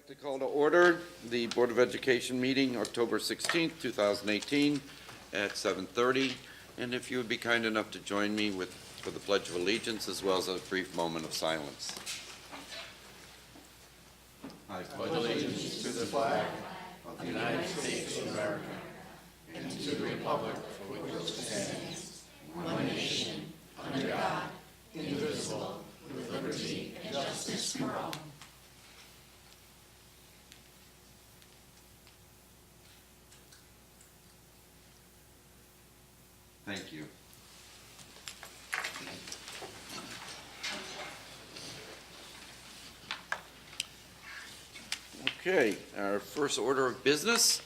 like to call to order the Board of Education meeting, October 16th, 2018, at 7:30. And if you would be kind enough to join me for the Pledge of Allegiance, as well as a brief moment of silence. I pledge allegiance to the flag of the United States of America and to the republic for which it stands, one nation, under God, indivisible, with liberty and justice for all. Thank you. Okay, our first order of business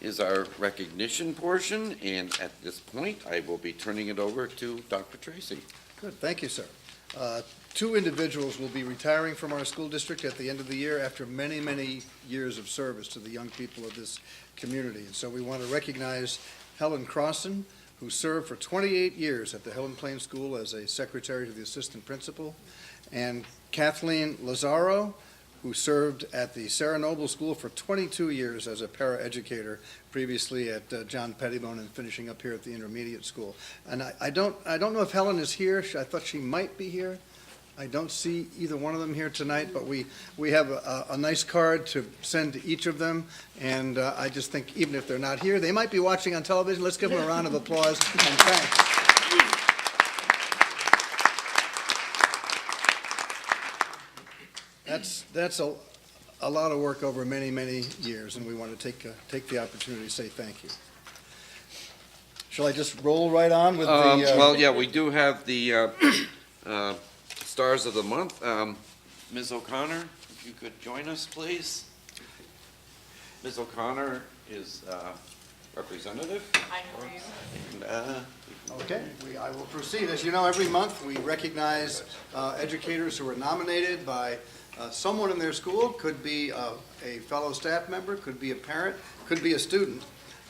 is our recognition portion, and at this point, I will be turning it over to Dr. Tracy. Good, thank you, sir. Two individuals will be retiring from our school district at the end of the year after many, many years of service to the young people of this community. And so we want to recognize Helen Crossan, who served for 28 years at the Helen Plain School as a secretary to the assistant principal, and Kathleen Lazaro, who served at the Sarah Noble School for 22 years as a paraeducator, previously at John Pettibone and finishing up here at the intermediate school. And I don't know if Helen is here. I thought she might be here. I don't see either one of them here tonight, but we have a nice card to send to each of them. And I just think even if they're not here, they might be watching on television. Let's give them a round of applause and thanks. That's a lot of work over many, many years, and we want to take the opportunity to say thank you. Shall I just roll right on with the... Well, yeah, we do have the Stars of the Month. Ms. O'Connor, if you could join us, please. Ms. O'Connor is representative. Hi, how are you? Okay, I will proceed. As you know, every month we recognize educators who are nominated by someone in their school. Could be a fellow staff member, could be a parent, could be a student.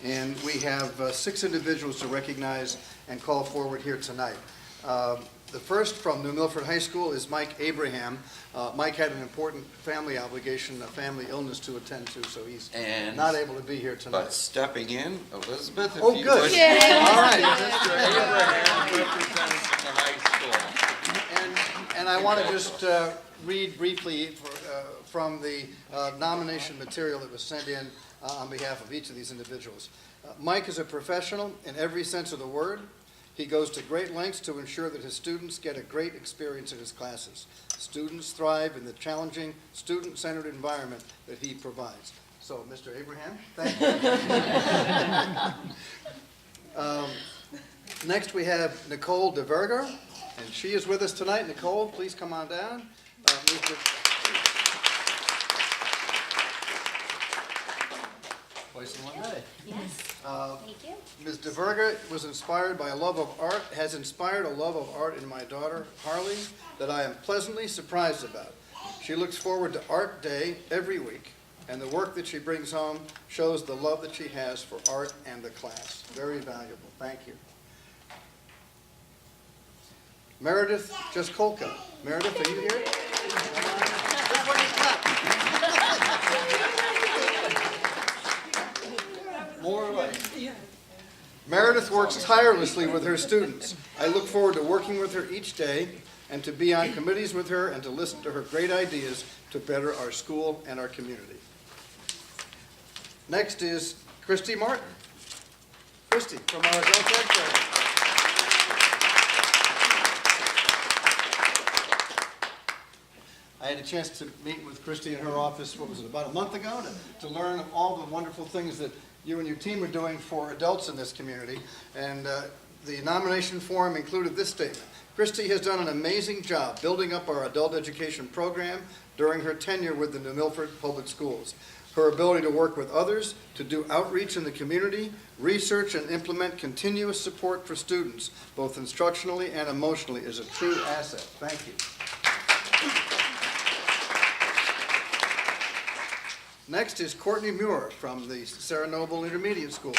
And we have 6 individuals to recognize and call forward here tonight. The first from New Milford High School is Mike Abraham. Mike had an important family obligation, a family illness to attend to, so he's not able to be here tonight. But stepping in, Elizabeth, if Oh, you good. would. All right. Mr. Abraham represents the high school. And I want to just read briefly from the nomination material that was sent in on behalf of each of these individuals. Mike is a professional in every sense of the word. He goes to great lengths to ensure that his students get a great experience in his classes. Students thrive in the challenging, student-centered environment that he provides. So, Mr. Abraham, thank you. Next, we have Nicole DeVerger, and she is with us tonight. Nicole, please come on down. Twice in one day. Yes, thank you. Ms. DeVerga has inspired a love of art in my daughter, Harley, that I am pleasantly surprised about. She looks forward to Art Day every week, and the work that she brings home shows the love that she has for art and the class. Very valuable. Thank you. Meredith Jaskolka. Meredith, are you here? More or less. Meredith works tirelessly with her students. I look forward to working with her each day and to be on committees with her and to listen to her great ideas to better our school and our community. Next is Christy Martin. Christy from our adult ed program. I had a chance to meet with Christy in her office, what was it, about a month ago, to learn all the wonderful things that you and your team are doing for adults in this community. And the nomination form included this statement. Christy has done an amazing job building up our adult education program during her tenure with the New Milford Public Schools. Her ability to work with others, to do outreach in the community, research and implement continuous support for students, both instructionally and emotionally, is a true asset. Thank you. Next is Courtney Muir from the Sarah Noble Intermediate School.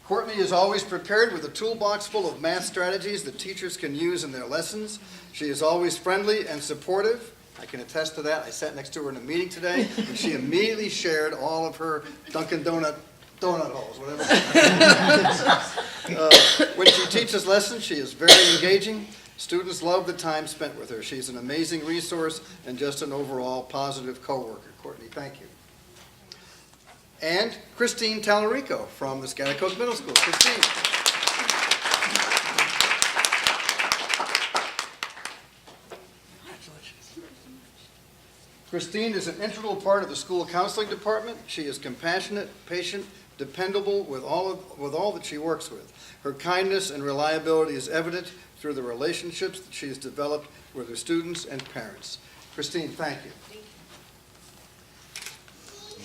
Courtney Courtney is always prepared with a toolbox full of math strategies that teachers can use in their lessons. She is always friendly and supportive. I can attest to that. I sat next to her in a meeting today, and she immediately shared all of her Dunkin' donut holes, whatever. When she teaches lessons, she is very engaging. Students love the time spent with her. She's an amazing resource and just an overall positive coworker. Courtney, thank you. And Christine Tallarico from the Schaghticoke Middle School. Christine. Christine is an integral part of the school counseling department. She is compassionate, patient, dependable with all that she works with. Her kindness and reliability is evident through the relationships that she has developed with her students and parents. Christine, thank you.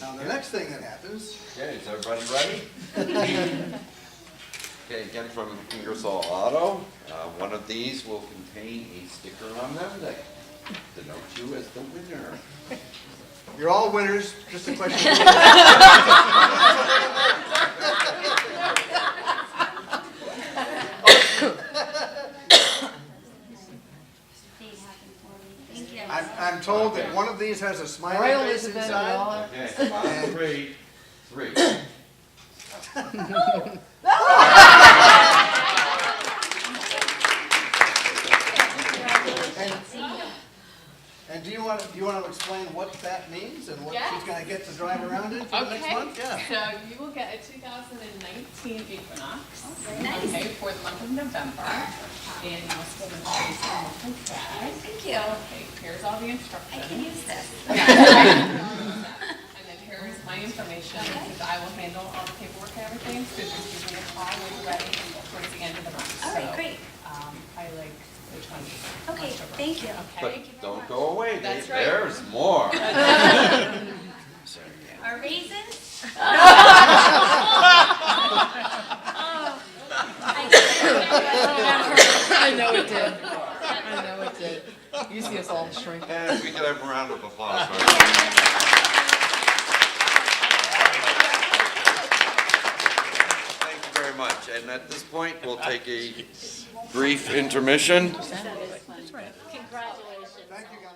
Now, the next thing that happens... Okay, is everybody ready? Okay, again from Ingersoll Auto. One of these will contain a sticker on them that denotes you as the winner. You're all winners, just a question. I'm told that one of these has a smiley face inside. Okay, final three. And do you want to explain what that means and what she's going to get to drive around in for the next month? Yeah. So you will get a 2019 Equinox. Nice. Okay, for the month of November. And you must go to the monthly tag. Thank you. Okay, here's all the instructions. I can use this. And then here is my information. Because I will handle all the paperwork and everything. So just give me a call when you're ready towards the end of the month. All right, great. I like which one. Okay, thank you. Okay. Thank Very Don't much. go away. That's right. There's more. Our raisins? I know it did. I know it did. You see us all shrink. And we can have a round of applause. Thank you very much. And at this point, we'll take a brief intermission. Congratulations. Thank you, guys.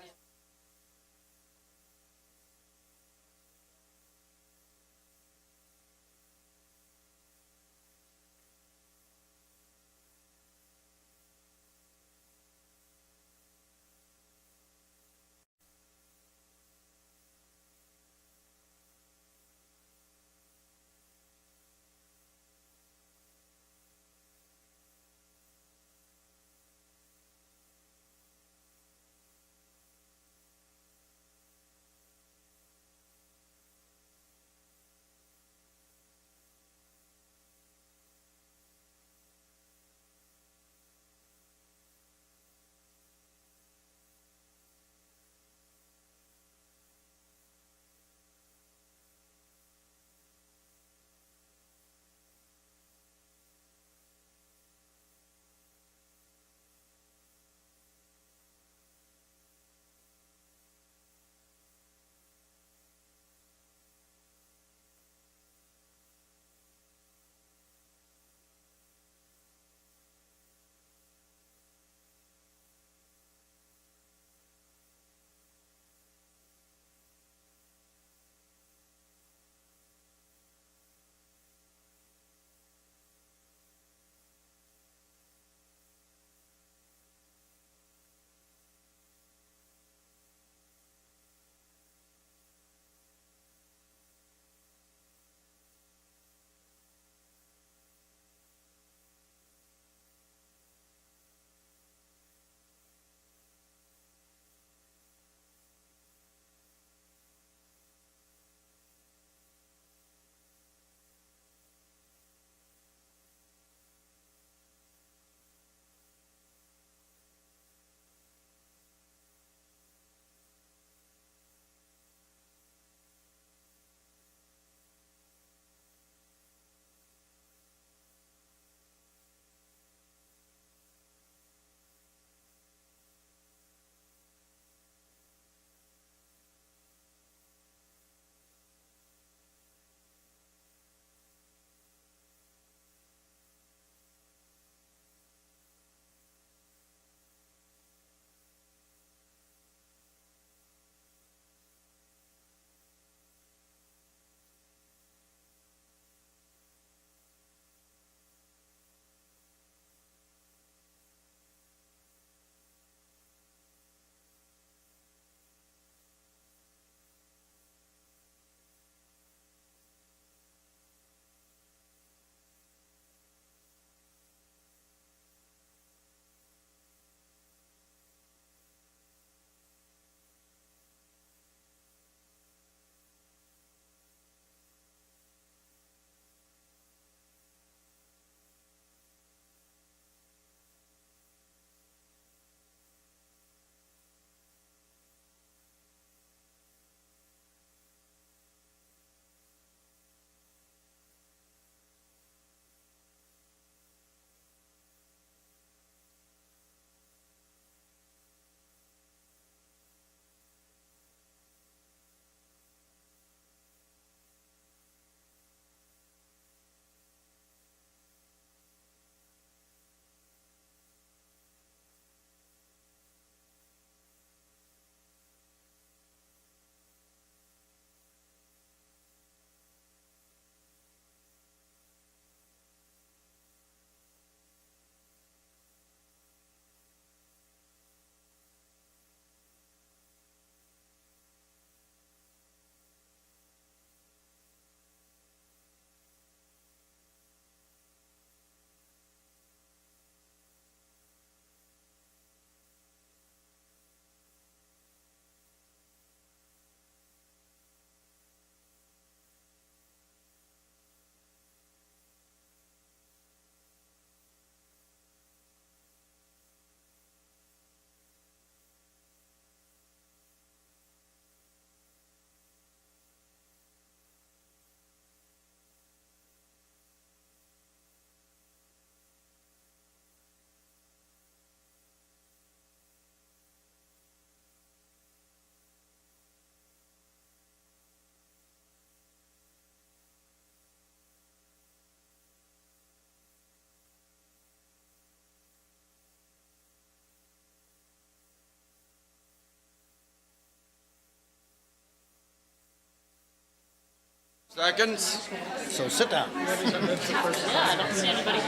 Seconds? So sit down. Yeah, I don't see anybody.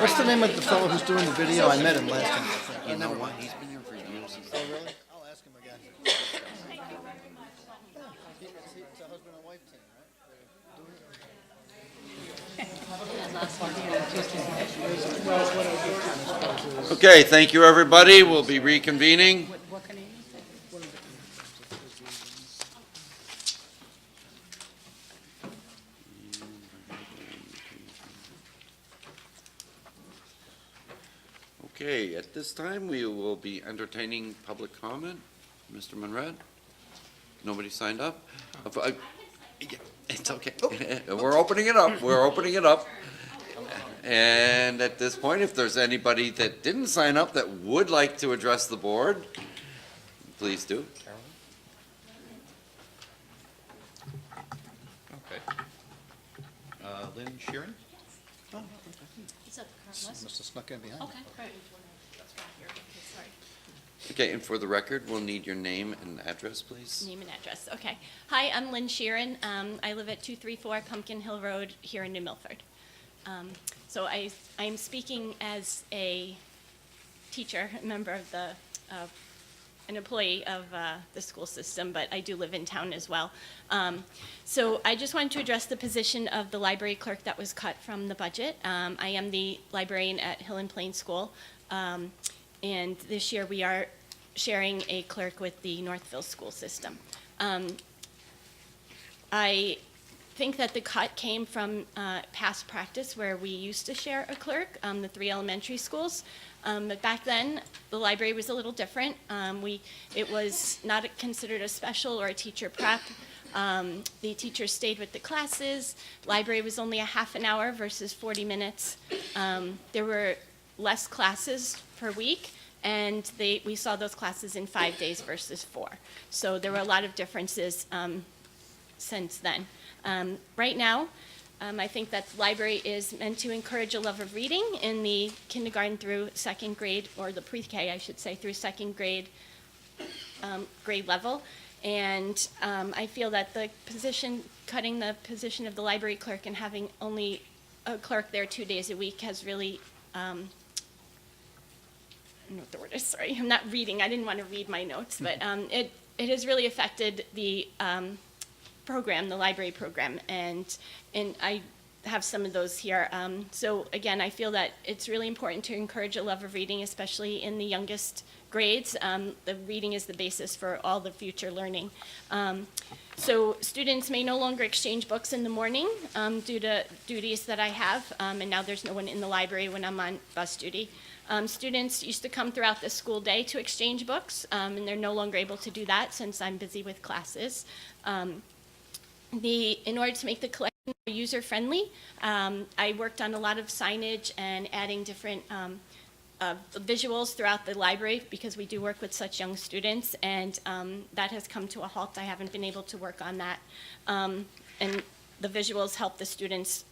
What's the name of the fellow who's doing the video? I met him last time. You know what? He's been here for years. Oh, really? I'll ask him again. Yeah, it's a husband and wife team, right? Okay, thank you, everybody. We'll be reconvening. Okay, at this time, we will be entertaining public comment. Mr. Monrad? Nobody signed up? Yeah, it's okay. We're opening it up. We're opening it up. And at this point, if there's anybody that didn't sign up that would like to address the board, please do. Okay. Lynn Sheeran? Is that the current list? Must have snuck in behind. Okay, great. Sorry. Okay, and for the record, we'll need your name and address, please. Name and address, okay. Hi, I'm Lynn Sheeran. I live at 234 Pumpkin Hill Road here in New Milford. So I'm speaking as a teacher, a member of the, an employee of the school system, but I do live in town as well. So I just wanted to address the position of the library clerk that was cut from the budget. I am the librarian at Hill and Plain School, and this year we are sharing a clerk with the Northville school system. I think that the cut came from past practice where we used to share a clerk, the 3 elementary schools. But back then, the library was a little different. It was not considered a special or a teacher prep. The teachers stayed with the classes. Library was only a half an hour versus 40 minutes. There were less classes per week, and we saw those classes in 5 days versus 4. So there were a lot of differences since then. Right now, I think that the library is meant to encourage a love of reading in the kindergarten through second grade, or the pre-K, I should say, through second grade grade level. And I feel that cutting the position of the library clerk and having only a clerk there 2 days a week has really, I don't know what the word is, sorry, I'm not reading, I didn't want to read my notes, but it has really affected the program, the library program, and I have some of those here. So again, I feel that it's really important to encourage a love of reading, especially in the youngest grades. The reading is the basis for all the future learning. So students may no longer exchange books in the morning due to duties that I have, and now there's no one in the library when I'm on bus duty. Students used to come throughout the school day to exchange books, and they're no longer able to do that since I'm busy with classes. In order to make the collection user-friendly, I worked on a lot of signage and adding different visuals throughout the library because we do work with such young students, and that has come to a halt. I haven't been able to work on that. And the visuals help the students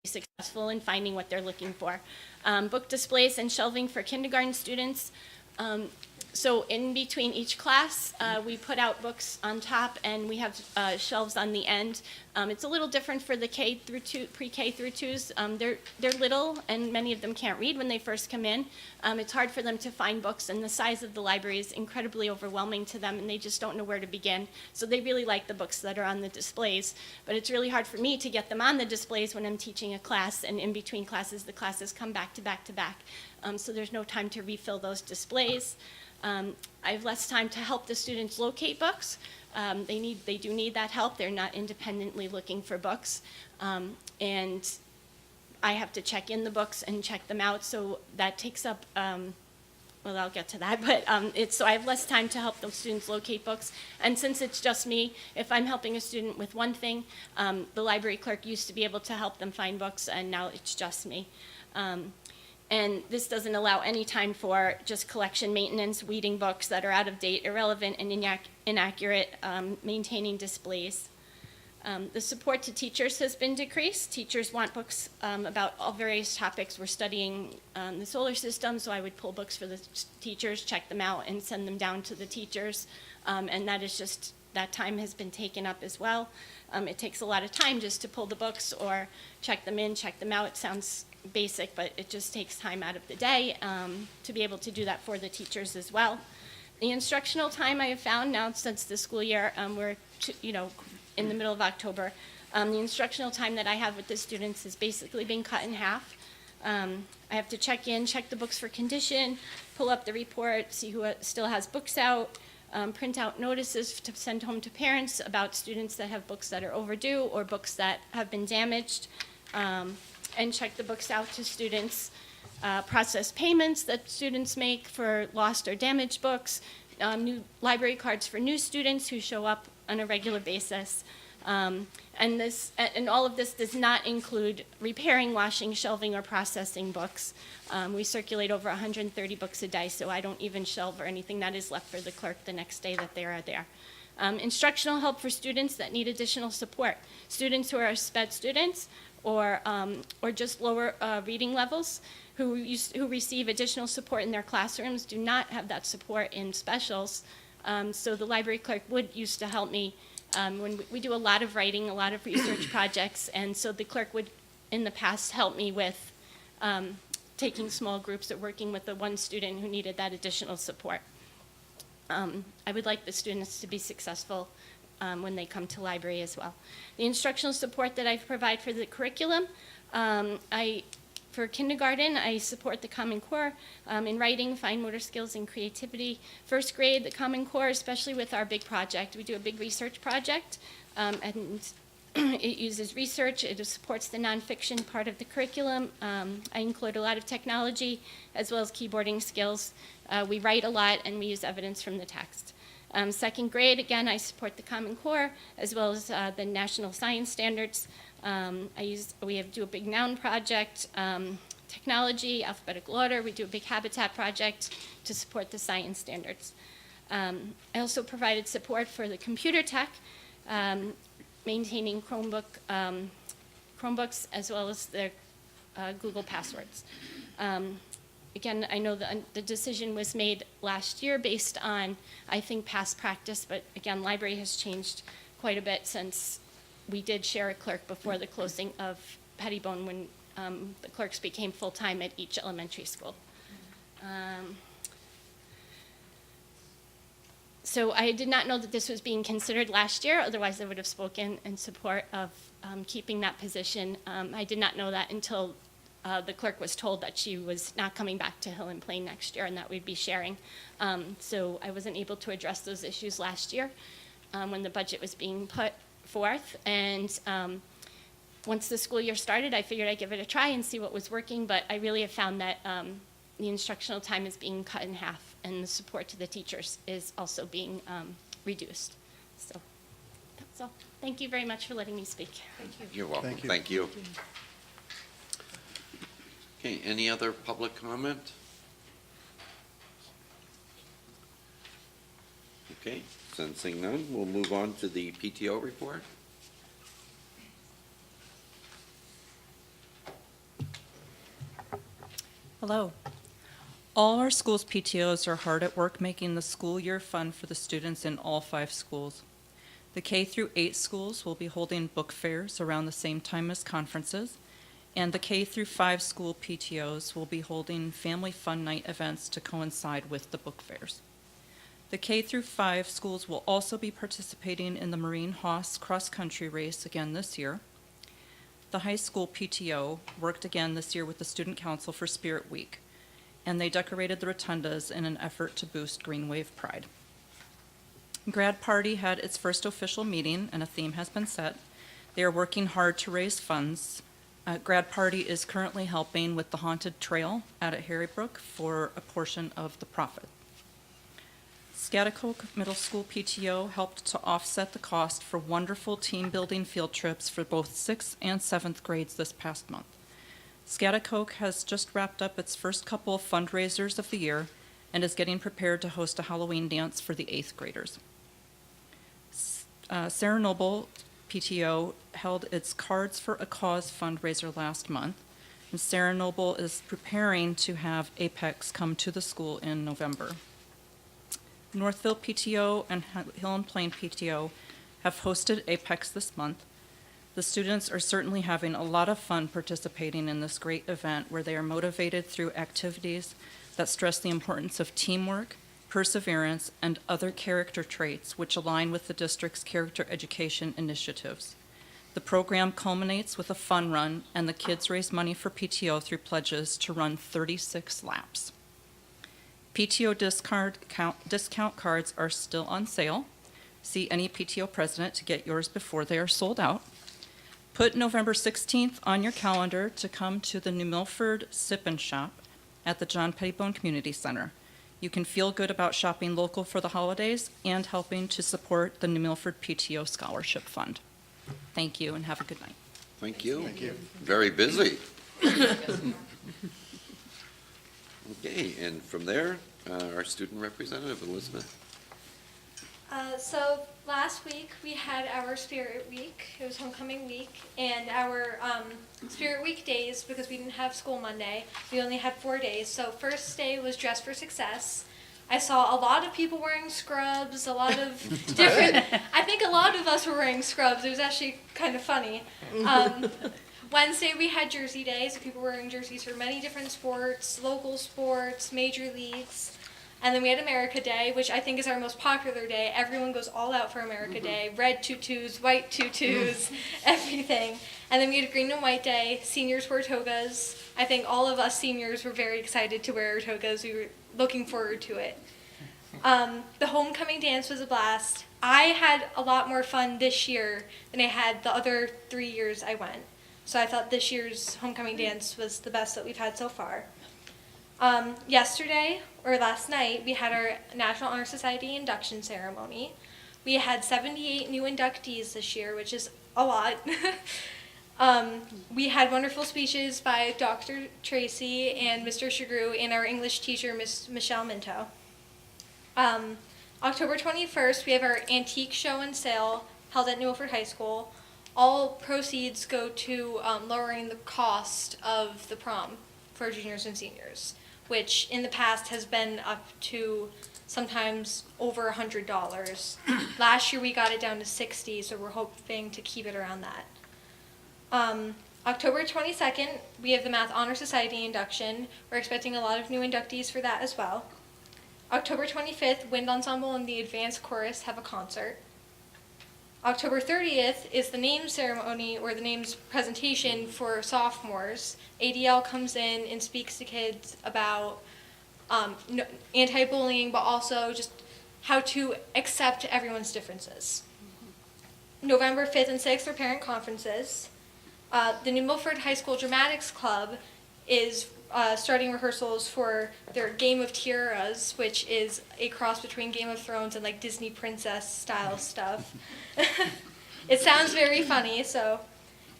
be successful in finding what they're looking for. Book displays and shelving for kindergarten students. So in between each class, we put out books on top, and we have shelves on the end. It's a little different for the pre-K through 2s. They're little, and many of them can't read when they first come in. It's hard for them to find books, and the size of the library is incredibly overwhelming to them, and they just don't know where to begin. So they really like the books that are on the displays, but it's really hard for me to get them on the displays when I'm teaching a class, and in between classes, the classes come back to back to back. So there's no time to refill those displays. I have less time to help the students locate books. They do need that help. They're not independently looking for books. And I have to check in the books and check them out, so that takes up, well, I'll get to that, but so I have less time to help those students locate books. And since it's just me, if I'm helping a student with one thing, the library clerk used to be able to help them find books, and now it's just me. And this doesn't allow any time for just collection maintenance, weeding books that are out of date, irrelevant, and inaccurate, maintaining displays. The support to teachers has been decreased. Teachers want books about all various topics. We're studying the solar system, so I would pull books for the teachers, check them out, and send them down to the teachers. And that is just that time has been taken up as well. It takes a lot of time just to pull the books or check them in, check them out. It sounds basic, but it just takes time out of the day to be able to do that for the teachers as well. The instructional time I have found now since the school year, we're in the middle of October, the instructional time that I have with the students is basically being cut in half. I have to check the books for condition, pull up the report, see who still has books out, print out notices to send home to parents about students that have books that are overdue or books that have been damaged, and check the books out to students, process payments that students make for lost or damaged books, new library cards for new students who show up on a regular basis. And all of this does not include repairing, washing, shelving, or processing books. We circulate over 130 books a day, so I don't even shelve or anything. That is left for the clerk the next day that they are there. Instructional help for students that need additional support. Students who are SPED students or just lower reading levels who receive additional support in their classrooms do not have that support in specials. So the library clerk used to help me when we do a lot of writing, a lot of research projects, and so the clerk would, in the past, help me with taking small groups or working with the one student who needed that additional support. I would like the students to be successful when they come to library as well. The instructional support that I provide for the curriculum, for kindergarten, I support the Common Core in writing, fine motor skills, and creativity. First grade, the Common Core, especially with our big project. We do a big research project, and it uses research. It supports the nonfiction part of the curriculum. I include a lot of technology as well as keyboarding skills. We write a lot, and we use evidence from the text. Second grade, again, I support the Common Core as well as the national science standards. We do a big noun project, technology, alphabetical order. We do a big habitat project to support the science standards. I also provided support for the computer tech, maintaining Chromebooks as well as their Google passwords. Again, I know the decision was made last year based on, I think, past practice, but again, library has changed quite a bit since we did share a clerk before the closing of Pettibone when the clerks became full-time at each elementary school. So I did not know that this was being considered last year, otherwise I would have spoken in support of keeping that position. I did not know that until the clerk was told that she was not coming back to Hill and Plain next year and that we'd be sharing. So I wasn't able to address those issues last year when the budget was being put forth, and once the school year started, I figured I'd give it a try and see what was working, but I really have found that the instructional time is being cut in half, and the support to the teachers is also being reduced. So that's all. Thank you very much for letting me speak. Thank you. You're welcome. Thank you. Thank you. Okay, any other public comment? Okay, sensing none, we'll move on to the PTO report. Hello. All our schools' PTOs are hard at work making the school year fun for the students in all 5 schools. The K through 8 schools will be holding book fairs around the same time as conferences, and the K through 5 school PTOs will be holding family fun night events to coincide with the book fairs. The K through 5 schools will also be participating in the Marine Hoss cross-country race again this year. The high school PTO worked again this year with the Student Council for Spirit Week, and they decorated the rotundas in an effort to boost Green Wave Pride. Grad Party had its first official meeting, and a theme has been set. They are working hard to raise funds. Grad Party is currently helping with the Haunted Trail out at Harrybrook for a portion of the profit. Scaticoke Middle School PTO helped to offset the cost for wonderful team-building field trips for both 6th and 7th grades this past month. Scaticoke has just wrapped up its first couple of fundraisers of the year and is getting prepared to host a Halloween dance for the 8th graders. Sarah Noble PTO held its Cards for a Cause fundraiser last month, and Sarah Noble is preparing to have Apex come to the school in November. Northville PTO and Hill and Plain PTO have hosted Apex this month. The students are certainly having a lot of fun participating in this great event where they are motivated through activities that stress the importance of teamwork, perseverance, and other character traits which align with the district's character education initiatives. The program culminates with a fun run, and the kids raise money for PTO through pledges to run 36 laps. PTO discount cards are still on sale. See any PTO president to get yours before they are sold out. Put November 16th on your calendar to come to the New Milford Sip and Shop at the John Pettibone Community Center. You can feel good about shopping local for the holidays and helping to support the New Milford PTO Scholarship Fund. Thank you and have a good night. Thank you. Thank you. Very busy. Okay, and from there, our student representative, Elizabeth. So last week we had our Spirit Week. It was homecoming week, and our Spirit Week days, because we didn't have school Monday, we only had 4 days. So first day was Dress for Success. I saw a lot of people wearing scrubs, a lot of different. I think a lot of us were wearing scrubs. It was actually kind of funny. Wednesday we had Jersey Day, so people were wearing jerseys for many different sports, local sports, major leagues. And then we had America Day, which I think is our most popular day. Everyone goes all out for America Day. Red tutus, white tutus, everything. And then we had Green and White Day. Seniors wore togas. I think all of us seniors were very excited to wear our togas. We were looking forward to it. The homecoming dance was a blast. I had a lot more fun this year than I had the other 3 years I went. So I thought this year's homecoming dance was the best that we've had so far. Yesterday, or last night, we had our National Honor Society induction ceremony. We had 78 new inductees this year, which is a lot. We had wonderful speeches by Dr. Tracy and Mr. Chagru and our English teacher, Miss Michelle Minto. October 21st, we have our antique show and sale held at New Milford High School. All proceeds go to lowering the cost of the prom for juniors and seniors, which in the past has been up to sometimes over $100. Last year we got it down to $60, so we're hoping to keep it around that. October 22nd, we have the Math Honor Society induction. We're expecting a lot of new inductees for that as well. October 25th, Wind Ensemble and the Advanced Chorus have a concert. October 30th is the name ceremony, or the names presentation for sophomores. ADL comes in and speaks to kids about anti-bullying, but also just how to accept everyone's differences. November 5th and 6th are parent conferences. The New Milford High School Dramatics Club is starting rehearsals for their Game of Tiaras, which is a cross between Game of Thrones and like Disney princess style stuff. It sounds very funny, so.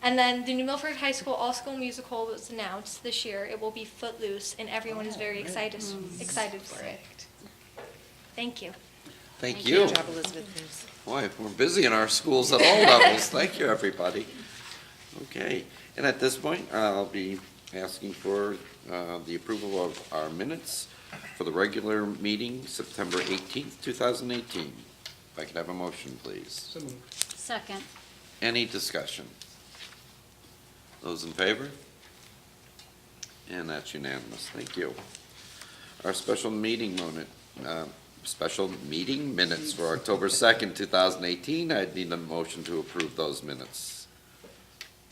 And then the New Milford High School All-School Musical was announced this year. It will be Footloose, and everyone is very excited for it. Thank you. Thank you. Good job, Elizabeth. Boy, we're busy in our schools at all levels. Thank you, everybody. Okay, and at this point, I'll be asking for the approval of our minutes for the regular meeting, September 18th, 2018. If I could have a motion, please. Second. Any discussion? Those in favor? And that's unanimous. Thank you. Our special meeting minutes for October 2nd, 2018. I'd need a motion to approve those minutes.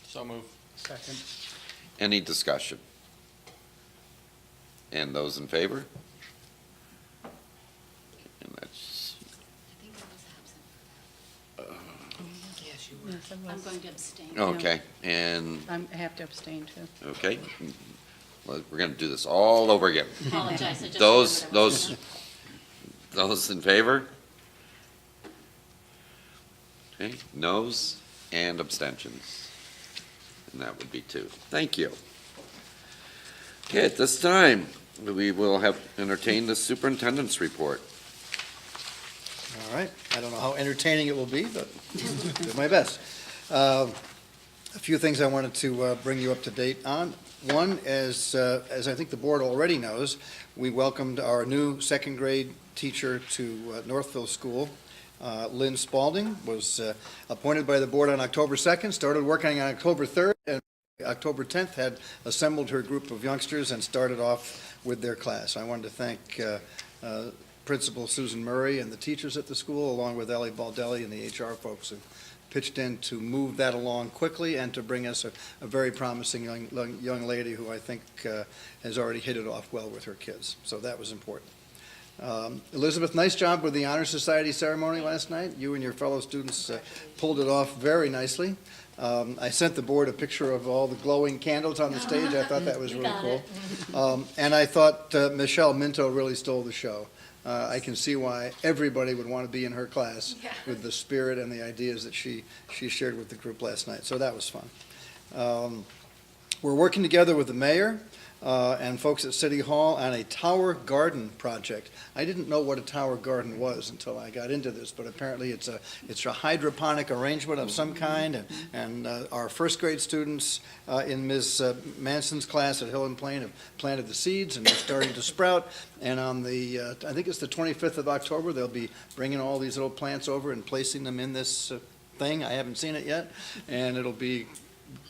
So move. Second. Any discussion? And those in favor? And that's, I think I was absent. Yes, you were. I'm going to abstain. okay, and, I have to abstain too. okay. Well, we're gonna do this all over again. Apologize. I just Those, remembered I those, wasn't those in favor? Okay, noes and abstentions. And that would be 2. Thank you. Okay, at this time, we will have entertained the superintendent's report. All right. I don't know how entertaining it will be, but do my best. A few things I wanted to bring you up to date on. One, as I think the board already knows, we welcomed our new second grade teacher to Northville School. Lynn Spalding was appointed by the board on October 2nd, started working on October 3rd, and October 10th had assembled her group of youngsters and started off with their class. I wanted to thank Principal Susan Murray and the teachers at the school, along with Ellie Baldelli and the HR folks who pitched in to move that along quickly and to bring us a very promising young lady who I think has already hit it off well with her kids. So that was important. Elizabeth, nice job with the Honor Society ceremony last night. You and your fellow students pulled it off very nicely. I sent the board a picture of all the glowing candles on the stage. I thought that was really cool. And I thought Michelle Minto really stole the show. I can see why everybody would want to be in her class with the spirit and the ideas that she shared with the group last night. So that was fun. We're working together with the mayor and folks at City Hall on a tower garden project. I didn't know what a tower garden was until I got into this, but apparently it's a hydroponic arrangement of some kind, and our first grade students in Ms. Manson's class at Hill and Plain have planted the seeds, and they're starting to sprout, and on the, I think it's the 25th of October, they'll be bringing all these little plants over and placing them in this thing. I haven't seen it yet, and it'll be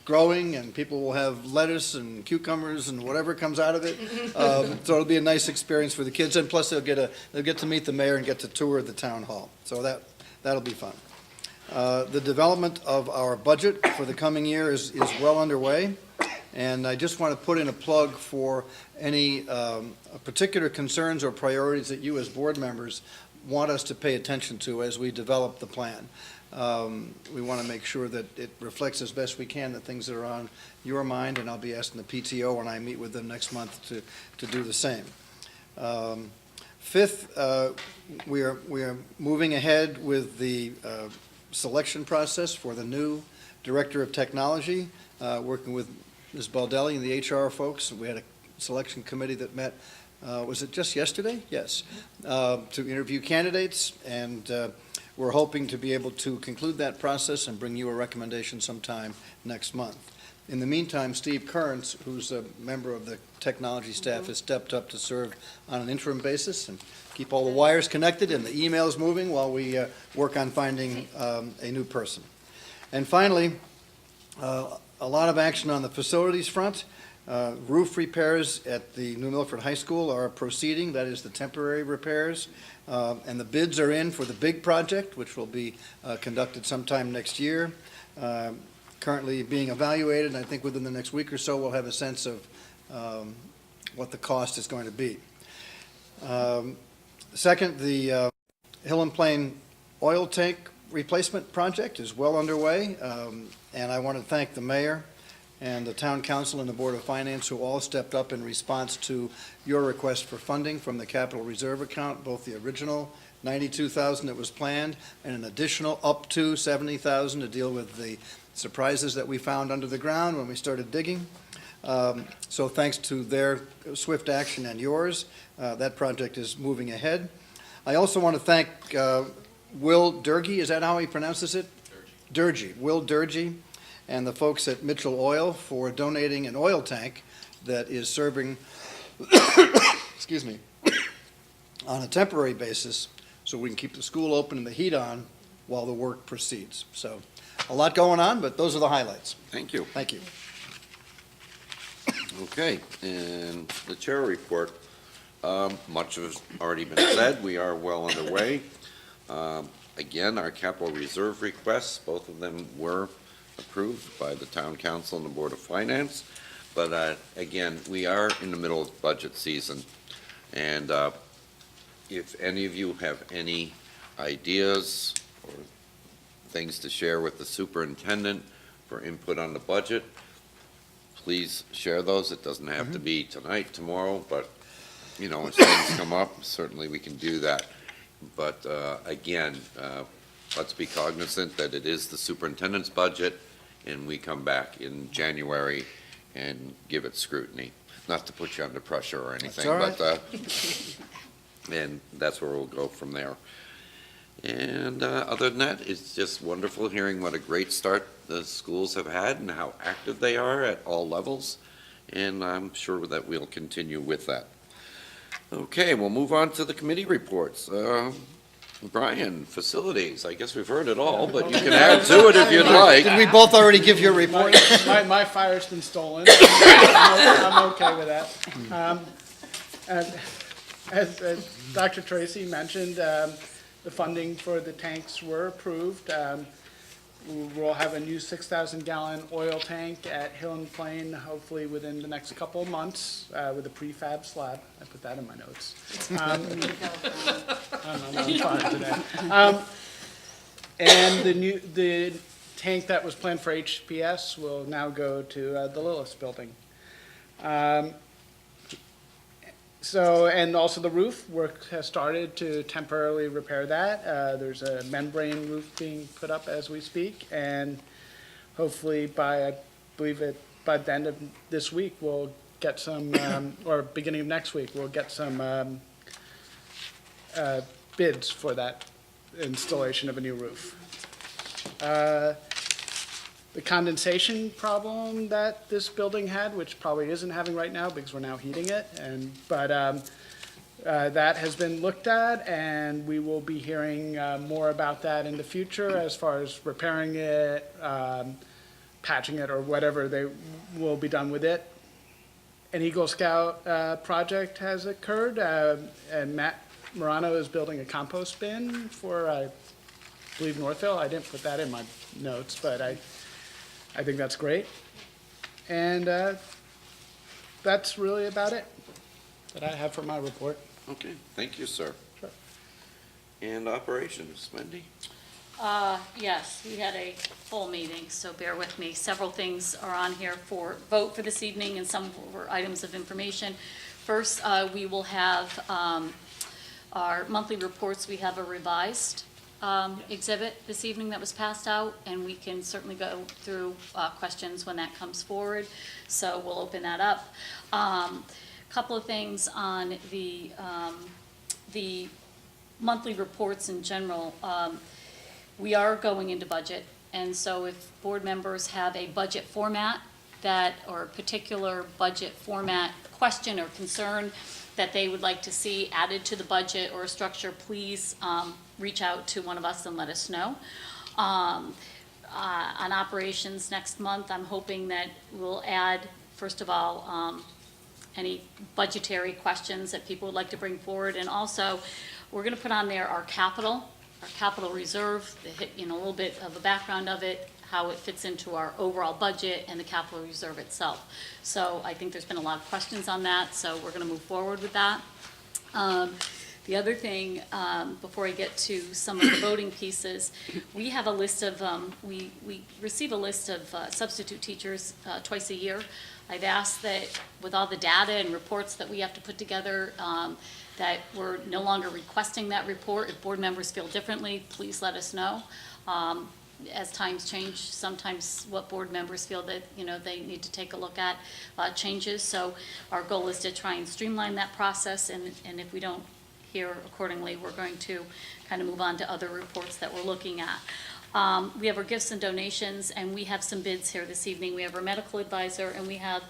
growing, and people will have lettuce and cucumbers and whatever comes out of it. So it'll be a nice experience for the kids, and plus they'll get to meet the mayor and get to tour the town hall. So that'll be fun. The development of our budget for the coming year is well underway, and I just want to put in a plug for any particular concerns or priorities that you as board members want us to pay attention to as we develop the plan. We want to make sure that it reflects as best we can the things that are on your mind, and I'll be asking the PTO when I meet with them next month to do the same. Fifth, we are moving ahead with the selection process for the new Director of Technology, working with Ms. Baldelli and the HR folks. We had a selection committee that met, was it just yesterday? Yes, to interview candidates, and we're hoping to be able to conclude that process and bring you a recommendation sometime next month. In the meantime, Steve Kearns, who's a member of the technology staff, has stepped up to serve on an interim basis and keep all the wires connected and the emails moving while we work on finding a new person. And finally, a lot of action on the facilities front. Roof repairs at the New Milford High School are proceeding. That is the temporary repairs. And the bids are in for the big project, which will be conducted sometime next year. Currently being evaluated, and I think within the next week or so we'll have a sense of what the cost is going to be. Second, the Hill and Plain oil tank replacement project is well underway, and I want to thank the mayor and the town council and the Board of Finance, who all stepped up in response to your request for funding from the capital reserve account, both the original $92,000 that was planned and an additional up to $70,000 to deal with the surprises that we found under the ground when we started digging. So thanks to their swift action and yours, that project is moving ahead. I also want to thank Will Durgey, is that how he pronounces it? Durgey. Will Durgey, and the folks at Mitchell Oil for donating an oil tank that is serving, excuse me, on a temporary basis so we can keep the school open and the heat on while the work proceeds. So a lot going on, but those are the highlights. Thank you. Thank you. Okay, and the chair report, much has already been said. We are well underway. Again, our capital reserve requests, both of them were approved by the town council and the Board of Finance. But again, we are in the middle of budget season, and if any of you have any ideas or things to share with the superintendent for input on the budget, please share those. It doesn't have to be tonight, tomorrow, but, you know, as things come up, certainly we can do that. But again, let's be cognizant that it is the superintendent's budget, and we come back in January and give it scrutiny. Not to put you under pressure or anything, That's all right. but and that's where we'll go from there. And other than that, it's just wonderful hearing what a great start the schools have had and how active they are at all levels. And I'm sure that we'll continue with that. Okay, we'll move on to the committee reports. Brian, facilities, I guess we've heard it all, but you can add to it if you'd like. Did we both already give your report? My fire's been stolen. I'm okay with that. And as Dr. Tracy mentioned, the funding for the tanks were approved. We'll have a new 6,000-gallon oil tank at Hill and Plain, hopefully within the next couple of months, with a prefab slab. I put that in my notes. I'm on fire today. And the tank that was planned for HPS will now go to the Lillis building. And also the roof work has started to temporarily repair that. There's a membrane roof being put up as we speak, and hopefully by the end of this week, we'll get some, or beginning of next week, we'll get some bids for that installation of a new roof. The condensation problem that this building had, which probably isn't having right now because we're now heating it, but that has been looked at, and we will be hearing more about that in the future as far as repairing it, patching it, or whatever they will be done with it. An Eagle Scout project has occurred, and Matt Morano is building a compost bin for, I believe, Northville. I didn't put that in my notes, but I think that's great. And that's really about it that I have for my report. Okay, thank you, sir. Sure. And operations, Wendy? Yes, we had a full meeting, so bear with me. Several things are on here for vote for this evening, and some were items of information. First, we will have our monthly reports. We have a revised exhibit this evening that was passed out, and we can certainly go through questions when that comes forward. So we'll open that up. Couple of things on the monthly reports in general. We are going into budget, and so if board members have a budget format or a particular budget format question or concern that they would like to see added to the budget or a structure, please reach out to one of us and let us know. On operations next month, I'm hoping that we'll add, first of all, any budgetary questions that people would like to bring forward, and also we're going to put on there our capital reserve, a little bit of a background of it, how it fits into our overall budget and the capital reserve itself. So I think there's been a lot of questions on that, so we're going to move forward with that. The other thing, before I get to some of the voting pieces, we have a list of, we receive a list of substitute teachers twice a year. I've asked that with all the data and reports that we have to put together, that we're no longer requesting that report. If board members feel differently, please let us know. As times change, sometimes what board members feel that they need to take a look at changes. So our goal is to try and streamline that process, and if we don't hear accordingly, we're going to kind of move on to other reports that we're looking at. We have our gifts and donations, and we have some bids here this evening. We have our medical advisor, and we have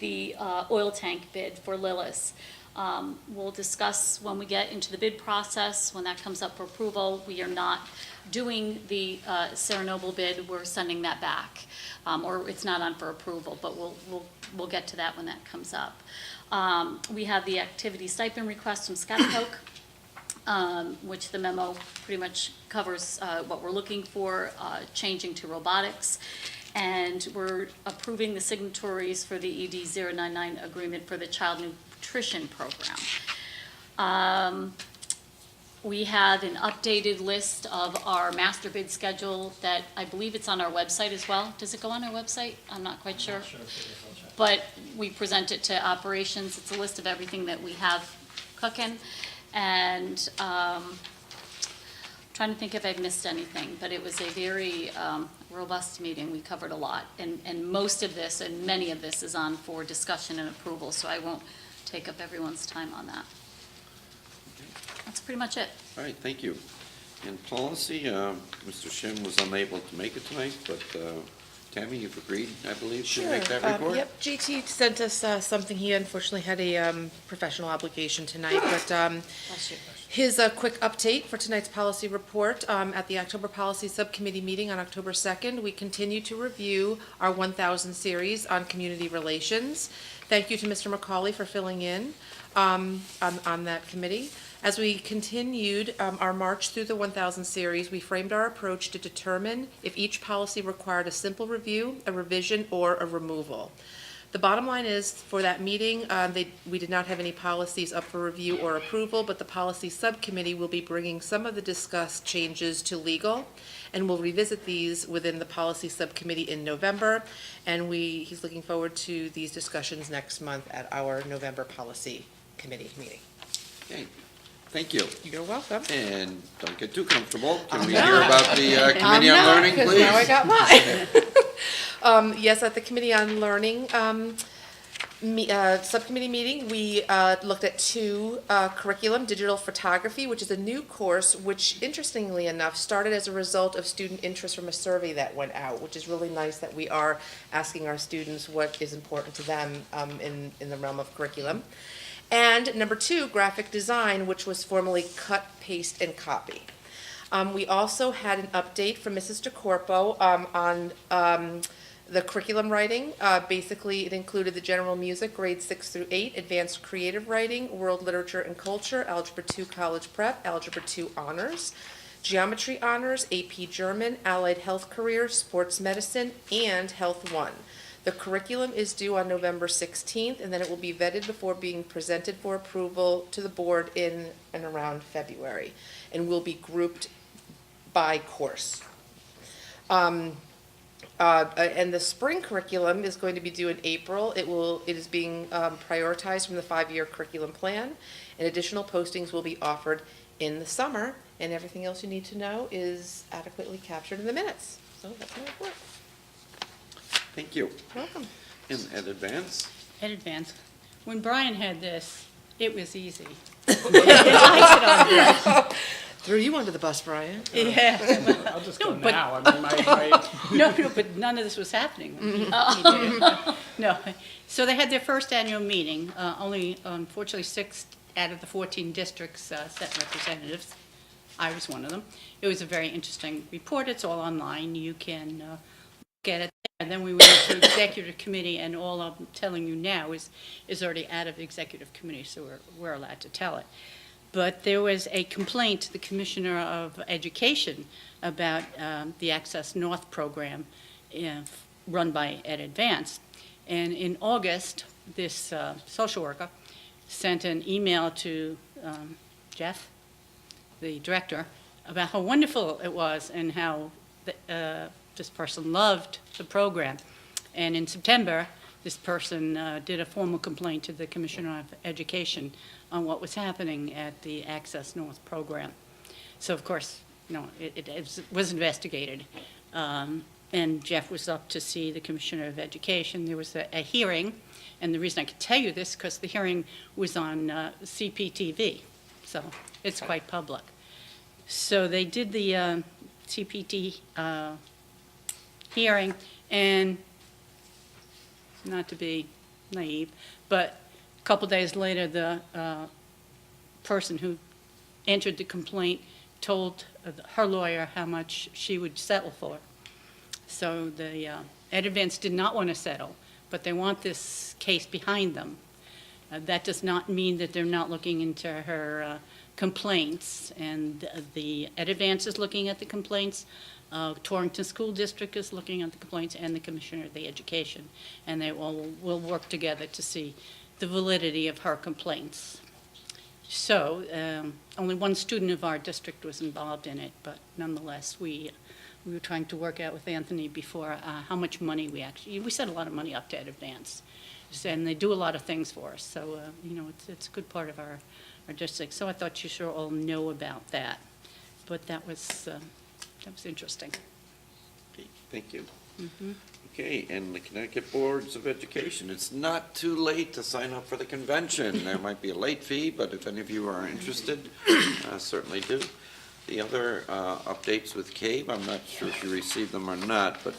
the oil tank bid for Lillis. We'll discuss when we get into the bid process, when that comes up for approval. We are not doing the Sarah Noble bid. We're sending that back, or it's not on for approval, but we'll get to that when that comes up. We have the activity stipend request from Scotticoke, which the memo pretty much covers what we're looking for, changing to robotics. And we're approving the signatories for the ED 099 agreement for the child nutrition program. We have an updated list of our master bid schedule that I believe it's on our website as well. Does it go on our website? I'm not quite sure. But we present it to operations. It's a list of everything that we have cooking. And trying to think if I've missed anything, but it was a very robust meeting. We covered a lot. And most of this and many of this is on for discussion and approval, so I won't take up everyone's time on that. That's pretty much it. All right, thank you. In policy, Mr. Shim was unable to make it tonight, but Tammy, you've agreed, I believe, to make that report? Yep, JT sent us something. He unfortunately had a professional obligation tonight, but his quick update for tonight's policy report. At the October Policy Subcommittee meeting on October 2nd, we continue to review our 1000 series on community relations. Thank you to Mr. McCauley for filling in on that committee. As we continued our march through the 1000 series, we framed our approach to determine if each policy required a simple review, a revision, or a removal. The bottom line is, for that meeting, we did not have any policies up for review or approval, but the policy subcommittee will be bringing some of the discussed changes to legal, and we'll revisit these within the policy subcommittee in November, and he's looking forward to these discussions next month at our November policy committee meeting. Okay, thank you. You're welcome. And don't get too comfortable. Can we hear about the Committee on Learning, Because please? now I got mine. Yes, at the Committee on Learning subcommittee meeting, we looked at 2 curriculum, digital photography, which is a new course, which interestingly enough started as a result of student interest from a survey that went out, which is really nice that we are asking our students what is important to them in the realm of curriculum. And number 2, graphic design, which was formerly cut, paste, and copy. We also had an update from Mrs. DeCorpo on the curriculum writing. Basically, it included the general music, grades 6 through 8, advanced creative writing, world literature and culture, Algebra 2 college prep, Algebra 2 honors, geometry honors, AP German, allied health careers, sports medicine, and Health 1. The curriculum is due on November 16th, and then it will be vetted before being presented for approval to the board in and around February, and will be grouped by course. And the spring curriculum is going to be due in April. It is being prioritized from the 5-year curriculum plan, and additional postings will be offered in the summer, and everything else you need to know is adequately captured in the minutes. So that's my report. Thank you. Welcome. And at Advance? At Advance. When Brian had this, it was easy. I sit on Threw you under the bus, Brian. there. Yeah. I'll just No, go but- now. I mean, my No, but none of this was happening when he did. No. So they had their first annual meeting. Only, unfortunately, 6 out of the 14 districts sent representatives. I was one of them. It was a very interesting report. It's all online. You can look at it. And then we went to executive committee, and all I'm telling you now is already out of the executive committee, so we're allowed to tell it. But there was a complaint to the Commissioner of Education about the Access North program run by Ed Advance. And in August, this social worker sent an email to Jeff, the director, about how wonderful it was and how this person loved the program. And in September, this person did a formal complaint to the Commissioner of Education on what was happening at the Access North program. So, of course, it was investigated. And Jeff was up to see the Commissioner of Education. There was a hearing, and the reason I can tell you this, because the hearing was on CPTV, so it's quite public. So they did the CPT hearing, and not to be naive, but a couple days later, the person who entered the complaint told her lawyer how much she would settle for. So the Ed Advance did not want to settle, but they want this case behind them. That does not mean that they're not looking into her complaints, and the Ed Advance is looking at the complaints. Torrington School District is looking at the complaints, and the Commissioner of the Education, and they all will work together to see the validity of her complaints. So only one student of our district was involved in it, but nonetheless, we were trying to work out with Anthony before how much money we sent a lot of money up to Ed Advance, and they do a lot of things for us. So it's a good part of our district. So I thought you should all know about that. But that was interesting. Okay, thank you. Okay, and the Connecticut Boards of Education, it's not too late to sign up for the convention. There might be a late fee, but if any of you are interested, certainly do. The other updates with CAVE, I'm not sure if you received them or not, but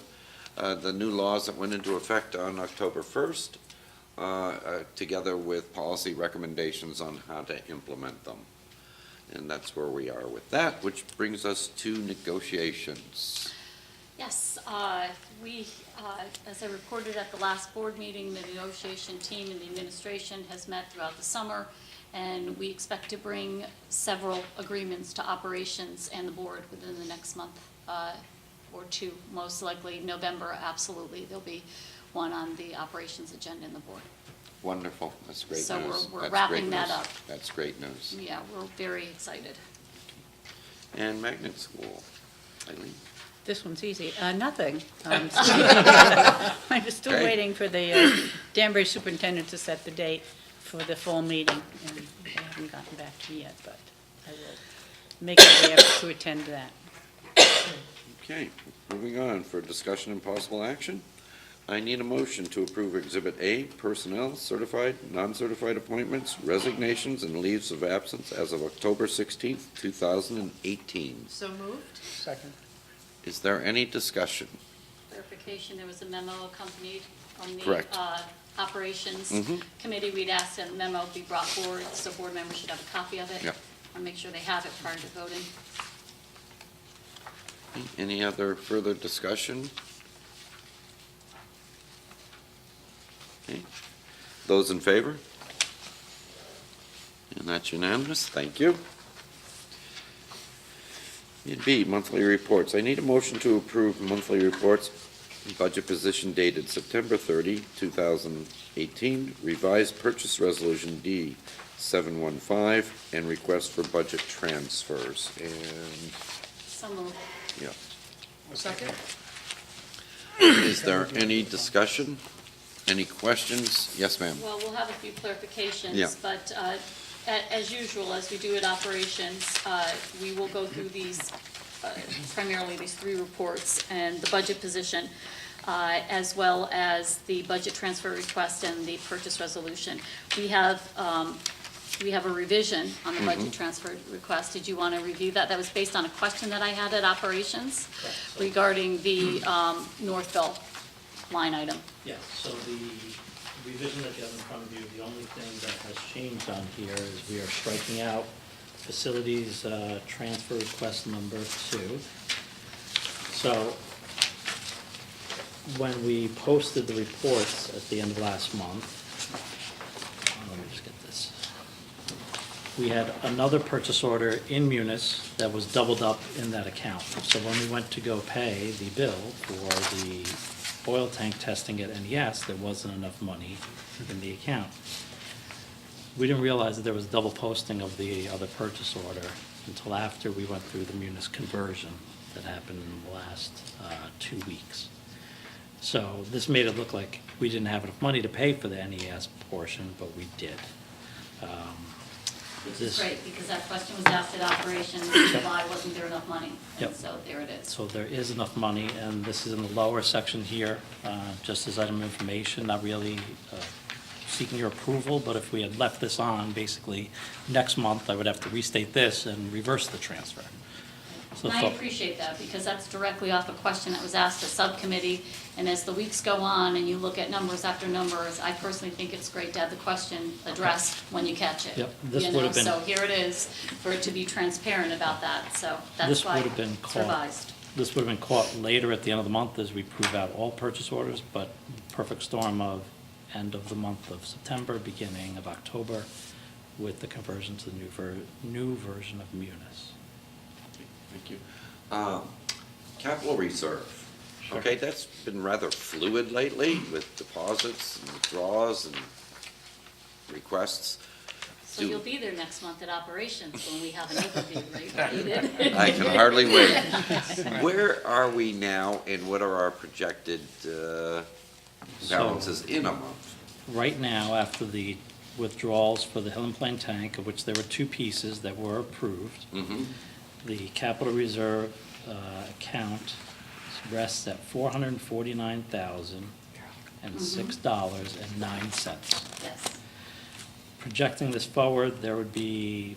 the new laws that went into effect on October 1st, together with policy recommendations on how to implement them. And that's where we are with that, which brings us to negotiations. Yes, we, as I reported at the last board meeting, the negotiation team and the administration has met throughout the summer, and we expect to bring several agreements to operations and the board within the next month or two, most likely November, absolutely. There'll be one on the operations agenda in the board. Wonderful, that's great news. So we're That's great wrapping that news. up. That's great news. Yeah, we're very excited. And magnet school, Eileen? This one's easy. Nothing. I'm still Okay. waiting for the Danbury superintendent to set the date for the fall meeting, and they haven't gotten back to me yet, but I will make an effort to attend that. Okay, moving on for discussion and possible action. I need a motion to approve Exhibit A, personnel, certified, non-certified appointments, resignations, and leaves of absence as of October 16th, 2018. So moved? Second. Is there any discussion? Clarification, there was a memo accompanied from the Correct. operations Mhm. committee. We'd asked that a memo be brought forward, so board members should have a copy of it. Yep. I'll make sure they have it prior to voting. Any other further discussion? Okay. Those in favor? And that's unanimous, thank you. B, monthly reports. I need a motion to approve monthly reports, budget position dated September 30, 2018, revised purchase resolution D 715, and request for budget transfers. And, So moved. yeah. Second? Is there any discussion? Any questions? Yes, ma'am. Well, we'll have a few clarifications. Yeah. But as usual, as we do at operations, we will go through these, primarily these three reports and the budget position, as well as the budget transfer request and the purchase resolution. We have a revision on the budget transfer request. Did you want to review that? That was based on a question that I had at operations regarding the Northville line item. Yes, so the revision that you have in front of you, the only thing that has changed on here is we are striking out facilities transfer request number 2. So when we posted the reports at the end of last month, let me just get this. We had another purchase order in Munis that was doubled up in that account. So when we went to go pay the bill for the oil tank testing at NES, there wasn't enough money in the account. We didn't realize that there was double posting of the other purchase order until after we went through the Munis conversion that happened in the last 2 weeks. So this made it look like we didn't have enough money to pay for the NES portion, but we did. Which is great, because that question was asked at operations, why wasn't there enough money? And Yep. so there it is. So there is enough money, and this is in the lower section here, just as item information, not really seeking your approval, but if we had left this on, basically, next month, I would have to restate this and reverse the transfer. So And I appreciate that, because that's directly off a question that was asked at subcommittee, and as the weeks go on and you look at numbers after numbers, I personally think it's great to have the question addressed when you catch it. Yep, this You would know, have been- so here it is, for it to be transparent about that, so that's This why would have been it's caught. revised. This would have been caught later at the end of the month as we prove out all purchase orders, but perfect storm of end of the month of September, beginning of October, with the conversion to the new version of Munis. Thank you. Capital reserve. Okay, that's been rather fluid lately with deposits and withdrawals and requests. So you'll be there next month at operations when we have an overview, right? I can hardly wait. Where are we now and what are our projected balances in a month? Right now, after the withdrawals for the Hill and Plain tank, of which there were 2 pieces that were approved, Mm-hmm. the capital reserve account rests at $449,006.09. Yes. Projecting this forward, there would be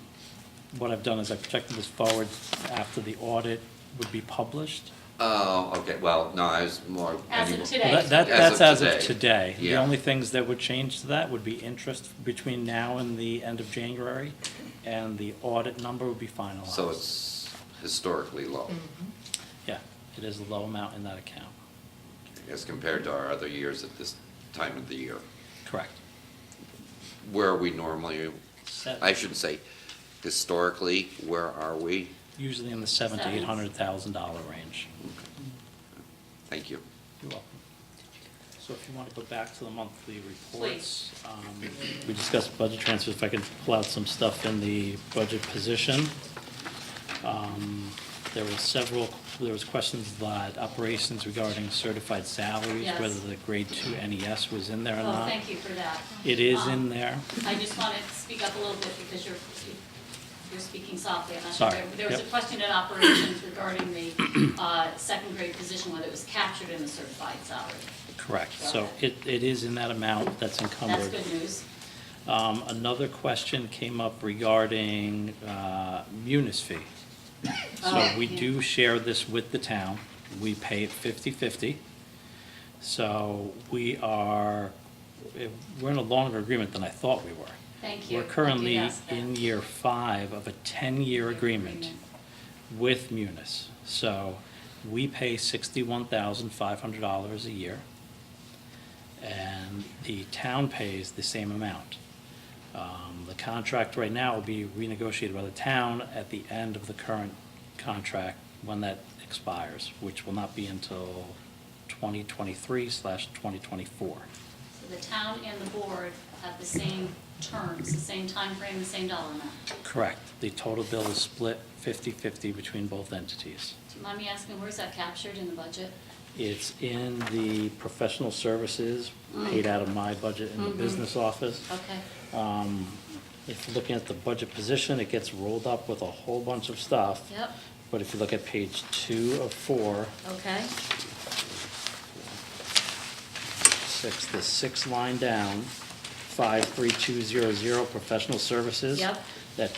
what I've done is I projected this forward after the audit would be published. Oh, okay, well, no, I was more. As of anyway. today. Well, that's As as of of today. today. The Yeah. only things that would change to that would be interest between now and the end of January, and the audit number would be finalized. So it's historically low Yeah, it is a low amount in that account. as compared to our other years at this time of the year. Correct. Where are we normally, I shouldn't say historically, where are we? Usually in the $700,000 to $800,000 range. Thank you. You're welcome. So if you want to go back to the monthly reports, we discussed budget transfers. If I could pull out some stuff in the budget position. There was questions about operations regarding certified salaries, Yes. whether the grade 2 NES was in there or Oh, not. thank you for that. It is in there. I just wanted to speak up a little bit because you're speaking softly. I'm not Sorry. sure. There was a Yep. question in operations regarding the second grade position, whether it was captured in the certified salary. Correct. So it is in that amount that's encumbered. That's good news. Another question came up regarding munis fee. So we do share this with the town. We pay it 50/50. So we're in a longer agreement than I thought we were. Thank you. We're currently I did ask that. in year 5 of a 10-year agreement with munis. So we pay $61,500 a year, and the town pays the same amount. The contract right now will be renegotiated by the town at the end of the current contract when that expires, which will not be until 2023/2024. So the town and the board have the same terms, the same time frame, the same dollar amount. Correct. The total bill is split 50/50 between both entities. Do you mind me asking, where's that captured in the budget? It's in the professional services paid out of my budget in the business office. Okay. If you're looking at the budget position, it gets rolled up with a whole bunch of stuff. Yep. But if you look at page 2 of 4, Okay. 6, the 6th line down, 53200, professional services. Yep. That,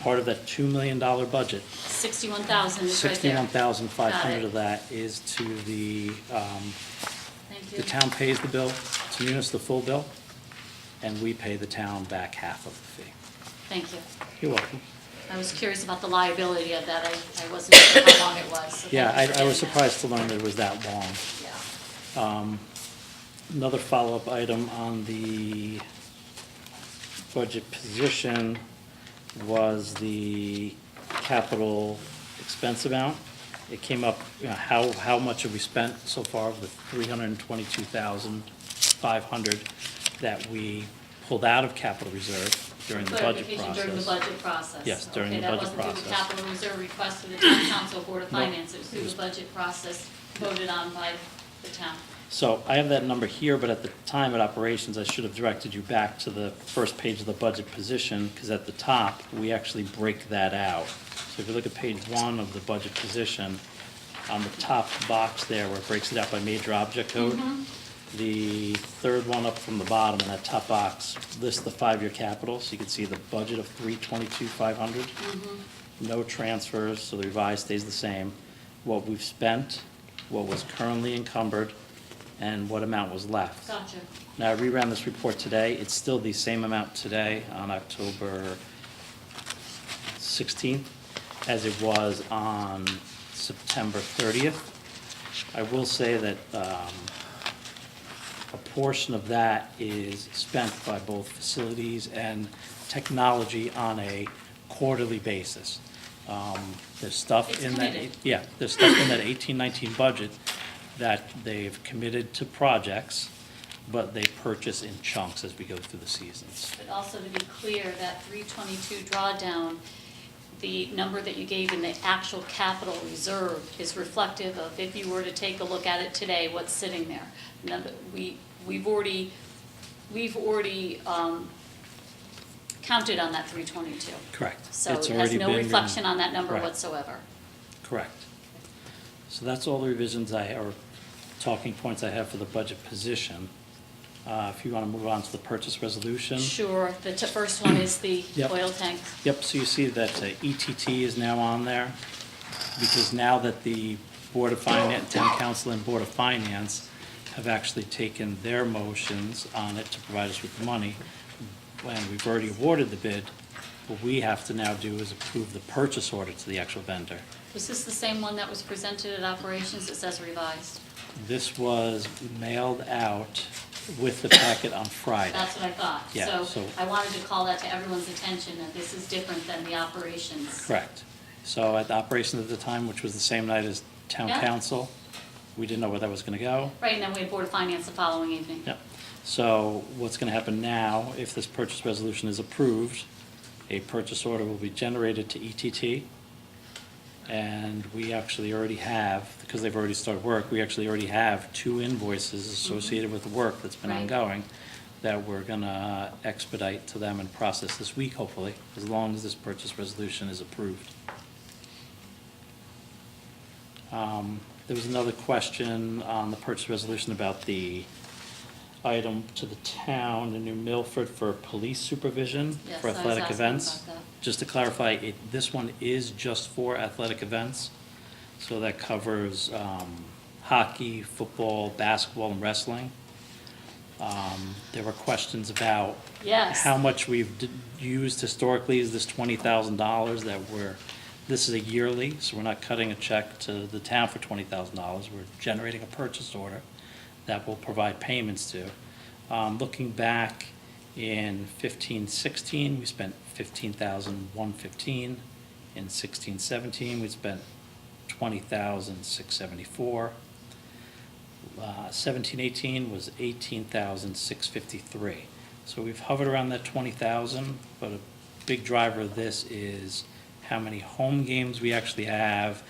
part of that $2 million budget, 61,000 is right there. 61,500 Got of that is to the, Thank the you. town pays the bill, to Munis the full bill, and we pay the town back half of the fee. Thank you. You're welcome. I was curious about the liability of that. I wasn't sure how long it was. So Yeah, thank you for I was getting that. surprised to learn that it was that long. Yeah. Another follow-up item on the budget position was the capital expense amount. It came up, how much have we spent so far of the $322,500 that we pulled out of capital reserve during the budget Clarification during the process? budget process. Yes, during the budget Okay, that wasn't through the process. capital reserve request to the town council, board of No. finance. It was through the budget process voted on by the town. So I have that number here, but at the time at operations, I should have directed you back to the first page of the budget position, because at the top, we actually break that out. So if you look at page 1 of the budget position, on the top box there where it breaks it out by major object code, the third one up from the bottom in that top box lists the 5-year capital, so you can see the budget of $322,500. No transfers, so the revised stays the same. What we've spent, what was currently encumbered, and what amount was left. Gotcha. Now, I reran this report today. It's still the same amount today on October 16th as it was on September 30th. I will say that a portion of that is spent by both facilities and technology on a quarterly basis. There's stuff It's in that, committed. yeah, there's stuff in that 18-19 budget that they've committed to projects, but they purchase in chunks as we go through the seasons. But also to be clear, that 322 drawdown, the number that you gave in the actual capital reserve is reflective of, if you were to take a look at it today, what's sitting there. We've already counted on that 322. Correct. So It's it has already no been- reflection on that number Correct. whatsoever. Correct. So that's all the revisions or talking points I have for the budget position. If you want to move on to the purchase resolution. Sure, the first one is the Yep. oil tank. Yep, so you see that ETT is now on there, because now that the Board of Finance, Town Council and Board of Finance have actually taken their motions on it to provide us with the money, when we've already awarded the bid, what we have to now do is approve the purchase order to the actual vendor. Was this the same one that was presented at operations? It says revised. This was mailed out with the packet on Friday. That's what I thought. Yeah, So so- I wanted to call that to everyone's attention, that this is different than the operations. Correct. So at the operations at the time, which was the same night as Town Yeah. Council, we didn't know where that was gonna go. Right, and then we had Board of Finance the following evening. Yep. So what's gonna happen now, if this purchase resolution is approved, a purchase order will be generated to ETT. And we actually already have, because they've already started work, we actually already have 2 invoices associated with the work that's been Right. ongoing that we're gonna expedite to them and process this week, hopefully, as long as this purchase resolution is approved. There was another question on the purchase resolution about the item to the town in New Milford for police supervision Yes, for I was athletic asking events. about that. Just to clarify, this one is just for athletic events. So that covers hockey, football, basketball, and wrestling. There were questions about Yes. how much we've used historically. Is this $20,000 that this is a yearly, so we're not cutting a check to the town for $20,000. We're generating a purchase order that will provide payments to. Looking back in 15-16, we spent $15,115. In 16-17, we spent $20,674. 17-18 was $18,653. So we've hovered around that 20,000, but a big driver of this is how many home games we actually have,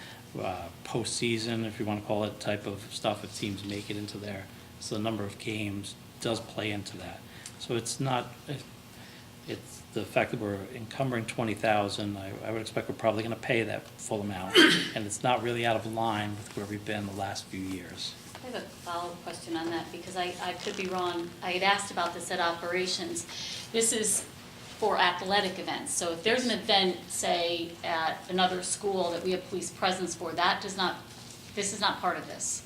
postseason, if you want to call it, type of stuff, if teams make it into there. So the number of games does play into that. So it's not, it's the fact that we're encumbering 20,000, I would expect we're probably going to pay that full amount. And it's not really out of line with where we've been the last few years. I have a follow-up question on that, because I could be wrong. I had asked about this at operations. This is for athletic events. So if there's an event, say, at another school that we have police presence for, this is not part of this.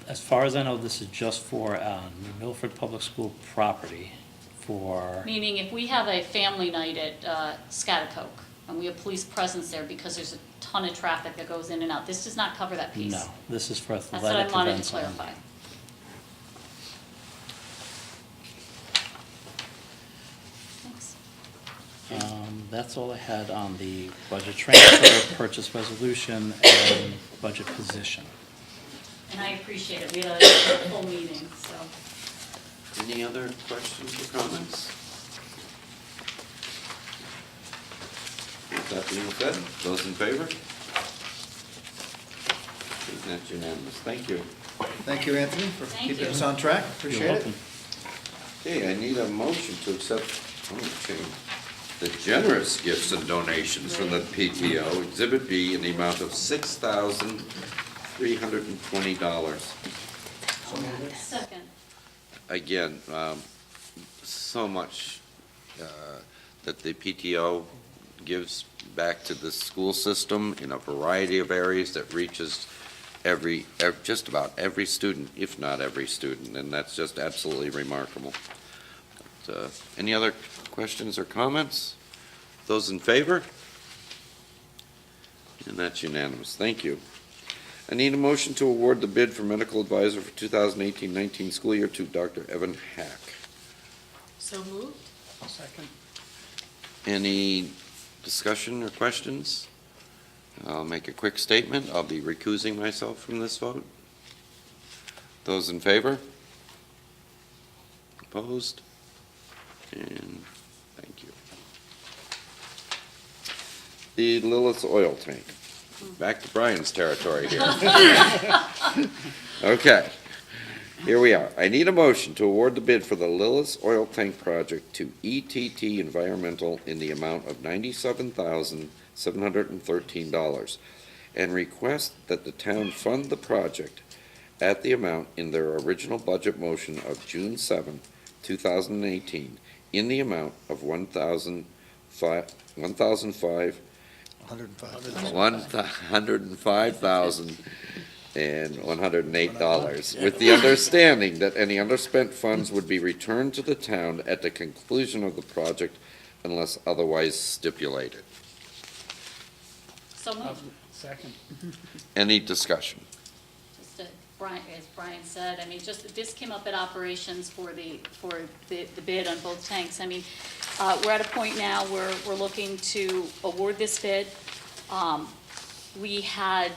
As far as I know, this is just for New Milford Public School property for, Meaning if we have a family night at Scotticoke, and we have police presence there because there's a ton of traffic that goes in and out, this does not cover that piece. no, this is for That's what athletic I wanted to events only. clarify. Thanks. That's all I had on the budget transfer, purchase resolution, and budget position. And I appreciate it. We had a full meeting, so. Any other questions or comments? With that being said, those in favor? That's unanimous. Thank you. Thank you, Anthony, for Thank keeping you. us on track. You're Appreciate it. welcome. Okay, I need a motion to accept, the generous gifts and donations from the PTO, Exhibit B, in the amount of $6,320. Second. Again, so much that the PTO gives back to the school system in a variety of areas that reaches just about every student, if not every student, and that's just absolutely remarkable. Any other questions or comments? Those in favor? And that's unanimous. Thank you. I need a motion to award the bid for medical advisor for 2018-19 school year to Dr. Evan Hack. So moved? Second. Any discussion or questions? I'll make a quick statement. I'll be recusing myself from this vote. Those in favor? Opposed? And thank you. The Lilith oil tank. Back to Brian's territory here. Okay, here we are. I need a motion to award the bid for the Lilith oil tank project to ETT Environmental in the amount of $97,713 and request that the town fund the project at the amount in their original budget motion of June 7, 2018, in the amount of $105,108, with the understanding that any underspent funds would be returned to the town at the conclusion of the project unless otherwise stipulated. So moved. Second. Any discussion? Just as Brian said, I mean, just, this came up at operations for the bid on both tanks. I mean, we're at a point now where we're looking to award this bid. We had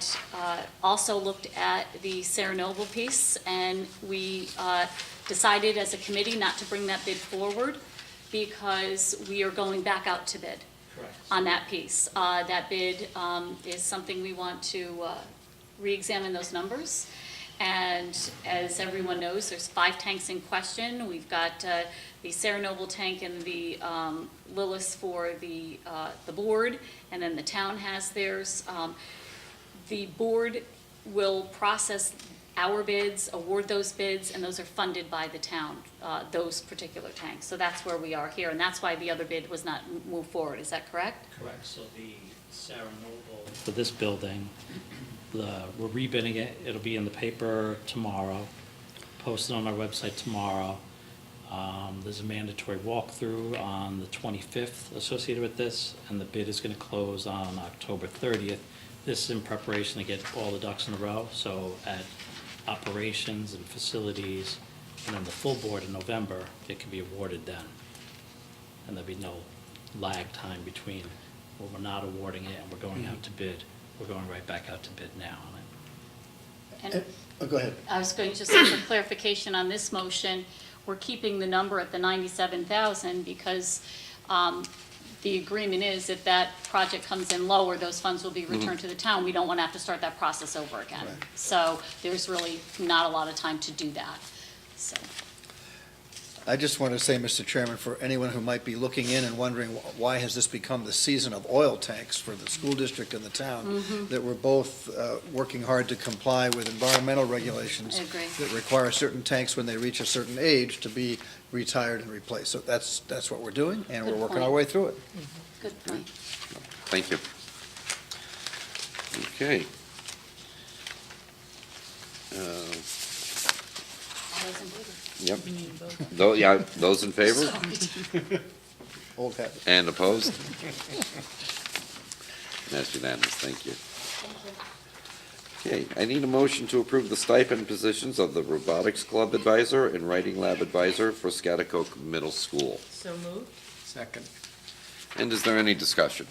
also looked at the Sarah Noble piece, and we decided as a committee not to bring that bid forward because we are going back out to bid on that piece. That bid is something we want to re-examine those numbers. And as everyone knows, there's 5 tanks in question. We've got the Sarah Noble tank and the Lillis for the board, and then the town has theirs. The board will process our bids, award those bids, and those are funded by the town, those particular tanks. So that's where we are here, and that's why the other bid was not moved forward. Is that correct? Correct, so the Sarah Noble for this building, we're rebidding it, it'll be in the paper tomorrow, posted on our website tomorrow. There's a mandatory walkthrough on the 25th associated with this, and the bid is gonna close on October 30th. This is in preparation to get all the ducks in a row, so at operations and facilities, and then the full board in November, it can be awarded then. And there'll be no lag time between when we're not awarding it and we're going out to bid. We're going right back out to bid now on it. And Go ahead. I was going to just say for clarification on this motion, we're keeping the number at the 97,000 because the agreement is if that project comes in lower, those funds will be returned to the town. We don't want to have to start that process over again. Right. So there's really not a lot of time to do that, so. I just want to say, Mr. Chairman, for anyone who might be looking in and wondering why has this become the season of oil tanks for the school district and the town, that we're both working hard to comply with environmental regulations I agree. that require certain tanks when they reach a certain age to be retired and replaced. So that's what we're doing, and we're Good working point. our way through it. Good point. Thank you. Okay. All those in favor? Yep. Those in favor? Old habit. And opposed? That's unanimous, thank you. Okay, I need a motion to approve the stipend positions of the Robotics Club Advisor and Writing Lab Advisor for Scotticoke Middle School. So moved. Second. And is there any discussion?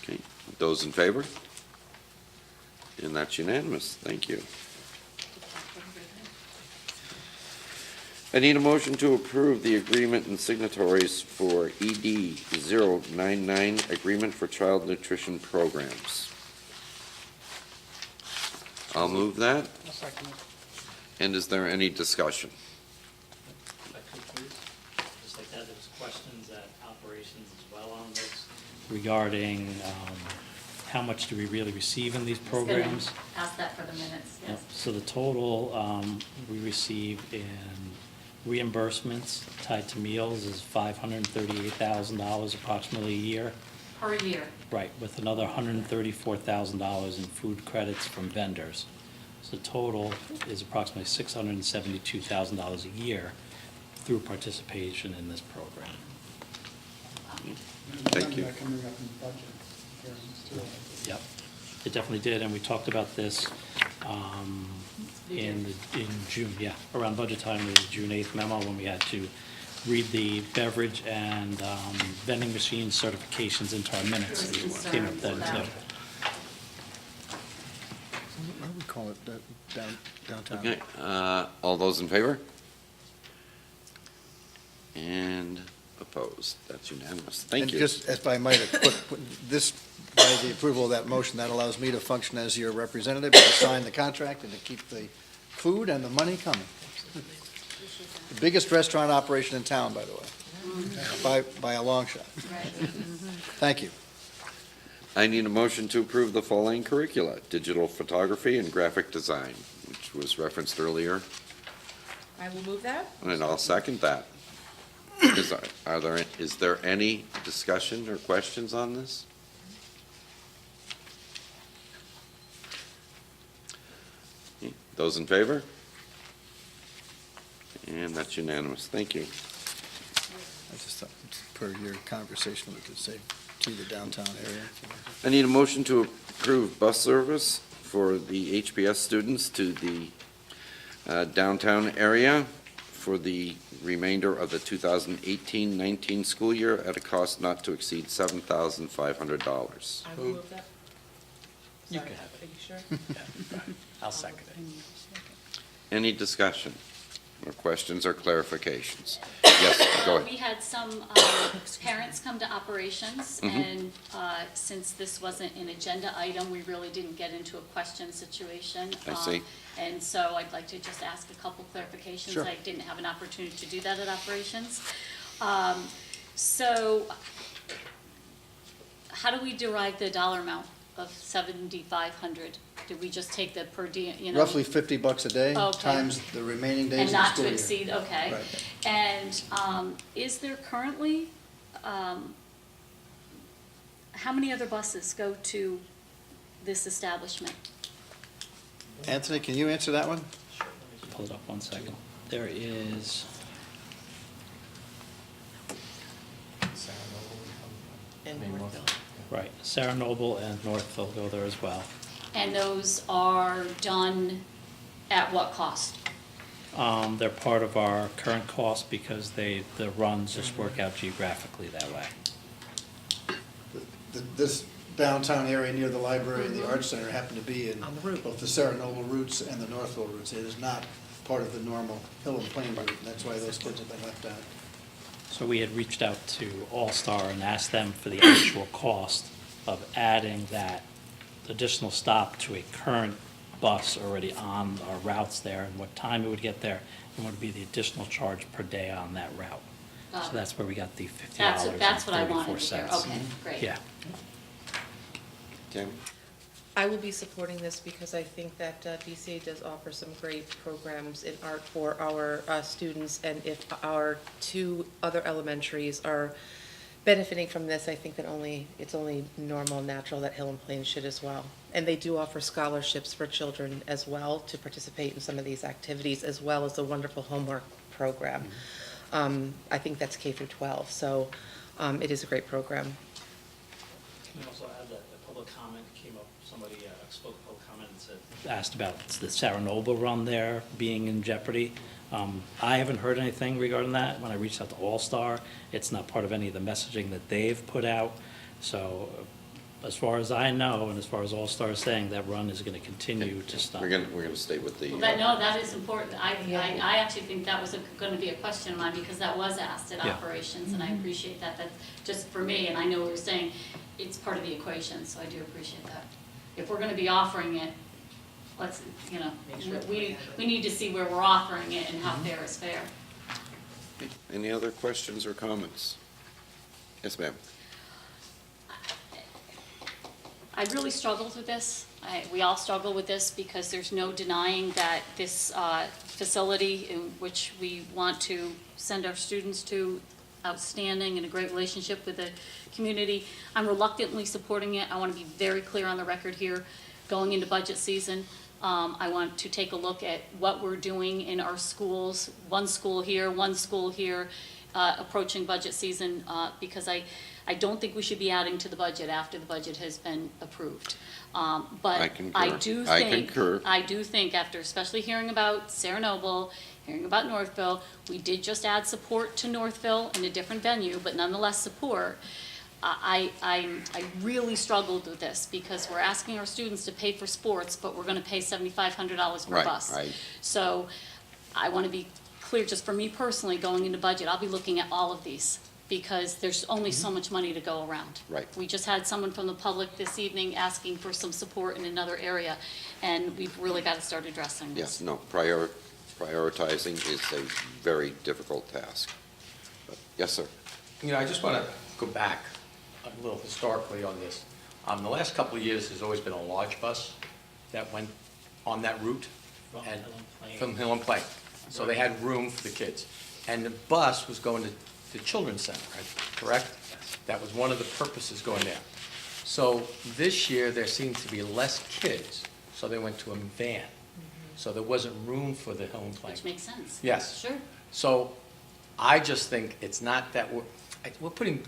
Okay, those in favor? And that's unanimous, thank you. I need a motion to approve the agreement and signatories for ED 099, Agreement for Child Nutrition Programs. I'll move that. I'll second it. And is there any discussion? If I could, please, just like that, there's questions at operations as well on this regarding how much do we really receive in these programs? Ask that for the minutes, Yep. yes. So the total we receive in reimbursements tied to meals is $538,000 approximately a year. Per year. Right, with another $134,000 in food credits from vendors. So the total is approximately $672,000 a year through participation in this program. Thank you. That coming up in budget hearings too. Yep, it definitely did, and we talked about this in June, yeah, around budget time, the June 8th memo, when we had to read the beverage and vending machine certifications into our minutes. There was It came up concerns then, about- too. What do we call it, downtown? Okay, all those in favor? And opposed, that's unanimous, thank you. And just, if I might, put this, by the approval of that motion, that allows me to function as your representative, to sign the contract and to keep the food and the money coming. The biggest restaurant operation in town, by the way, by a long shot. Right. Thank you. I need a motion to approve the following curricula: digital photography and graphic design, which was referenced earlier, I will move that. and I'll second that. Is there any discussion or questions on this? Those in favor? And that's unanimous. Thank you. I just thought, per your conversation, we could say to the downtown area. I need a motion to approve bus service for the HBS students to the downtown area for the remainder of the 2018-19 school year at a cost not to exceed $7,500. I will move that. You Sorry, can have Are you sure? I'll second it. Any discussion or questions or clarifications? Yes, go ahead. We had some parents come to operations, Mhm. and since this wasn't an agenda item, we really didn't get into a question situation. I see. And so I'd like to just ask a couple clarifications. Sure. I didn't have an opportunity to do that at operations. So how do we derive the dollar amount of 7,500? Did we just take the per diem, you know? Roughly $50 a day, Okay. times the remaining days And of the not school to year. exceed, okay. Right. And is there currently, how many other buses go to this establishment? Anthony, can you answer that one? Pull it up 1 second. There is, And Northville. right, Sarah Noble and Northville go there as well. And those are done at what cost? They're part of our current cost because the runs just work out geographically that way. This downtown area near the library and the Arts Center happen to be in On the route. both the Sarah Noble routes and the Northville routes. It is not part of the normal Hill and Plain route, and that's why those kids have been left out. So we had reached out to All-Star and asked them for the actual cost of adding that additional stop to a current bus already on our routes there, and what time it would get there, and what would be the additional charge per day on that route. So that's where we got the $50 That's what I and wanted 34 to hear. cents. Okay, great. Yeah. Tammy? I will be supporting this because I think that DCA does offer some great programs in art for our students. And if our two other elementaries are benefiting from this, I think that it's only normal and natural that Hill and Plain should as well. And they do offer scholarships for children as well to participate in some of these activities, as well as a wonderful homework program. I think that's K through 12, so it is a great program. Can you also add that the public comment came up, somebody spoke public comment and said, asked about the Sarah Noble run there being in jeopardy. I haven't heard anything regarding that. When I reached out to All-Star, it's not part of any of the messaging that they've put out. So as far as I know, and as far as All-Star is saying, that run is going to continue to stop. We're gonna stay with the. Well, that is important. I actually think that was gonna be a question of mine, because that was asked at Yeah. operations, and I appreciate that. That's just for me, and I know what you're saying, it's part of the equation, so I do appreciate that. If we're gonna be offering it, let's, we need to see where we're offering it and how fair is fair. Any other questions or comments? Yes, ma'am. I really struggled with this. We all struggle with this, because there's no denying that this facility in which we want to send our students to, outstanding and a great relationship with the community. I'm reluctantly supporting it. I want to be very clear on the record here. Going into budget season, I want to take a look at what we're doing in our schools, one school here, approaching budget season, because I don't think we should be adding to the budget after the budget has been approved. But I concur. I do I think, concur. I do think after especially hearing about Sarah Noble, hearing about Northville, we did just add support to Northville in a different venue, but nonetheless support. I really struggled with this, because we're asking our students to pay for sports, but we're gonna pay $7,500 per Right, bus. right. So I wanna be clear, just for me personally, going into budget, I'll be looking at all of these, because there's only so much money to go around. Right. We just had someone from the public this evening asking for some support in another area, and we've really gotta start addressing Yes, this. no, prioritizing is a very difficult task. But, yes, sir. I just want to go back a little historically on this. The last couple of years, there's always been a large bus that went on that route. and From Hill and Plank. So they had room for the kids. And the bus was going to the Children's Center, right? Correct? That was one of the purposes going there. So this year, there seemed to be less kids, so they went to a van. So there wasn't room for the Hill and Plank. Which makes sense. Yes. Sure. So I just think it's not that we're putting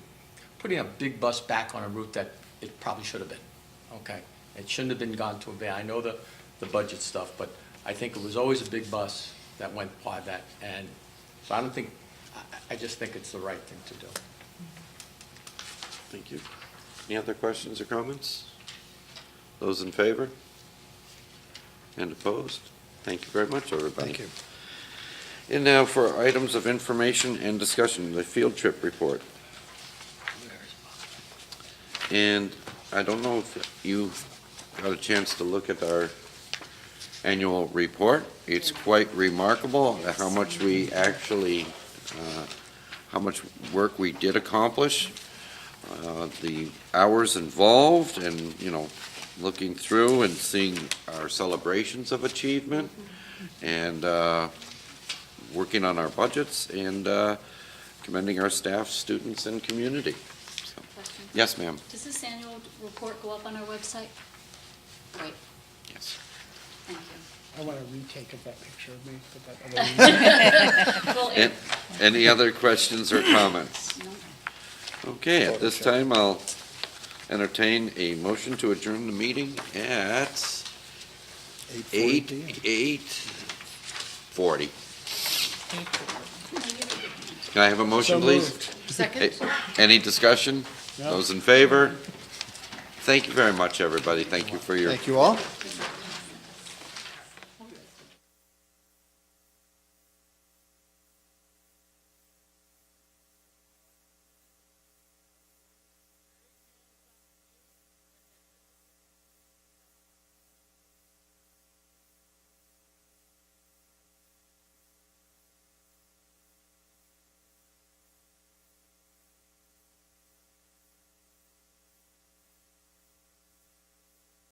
a big bus back on a route that it probably should have been, okay? It shouldn't have been gone to a van. I know the budget stuff, but I think it was always a big bus that went by that. And so I don't think, I just think it's the right thing to do. Thank you. Any other questions or comments? Those in favor? And opposed? Thank you very much, everybody. Thank you. And now for items of information and discussion, the field trip report. And I don't know if you got a chance to look at our annual report. It's quite remarkable how much we actually, how much work we did accomplish, the hours involved, and, you know, looking through and seeing our celebrations of achievement, and working on our budgets, and commending our staff, students, and community. So, Question? yes, ma'am. Does this annual report go up on our website? Great, Yes. thank you. I want a retake of that picture of me, but that other. Well, Any other questions or comments? No. Okay, at this time, I'll entertain a motion to adjourn the meeting at 8:40. Can I have a motion, So please? moved. Second? Any discussion? No. Those in favor? Thank you very much, everybody. Thank you for your Thank you all.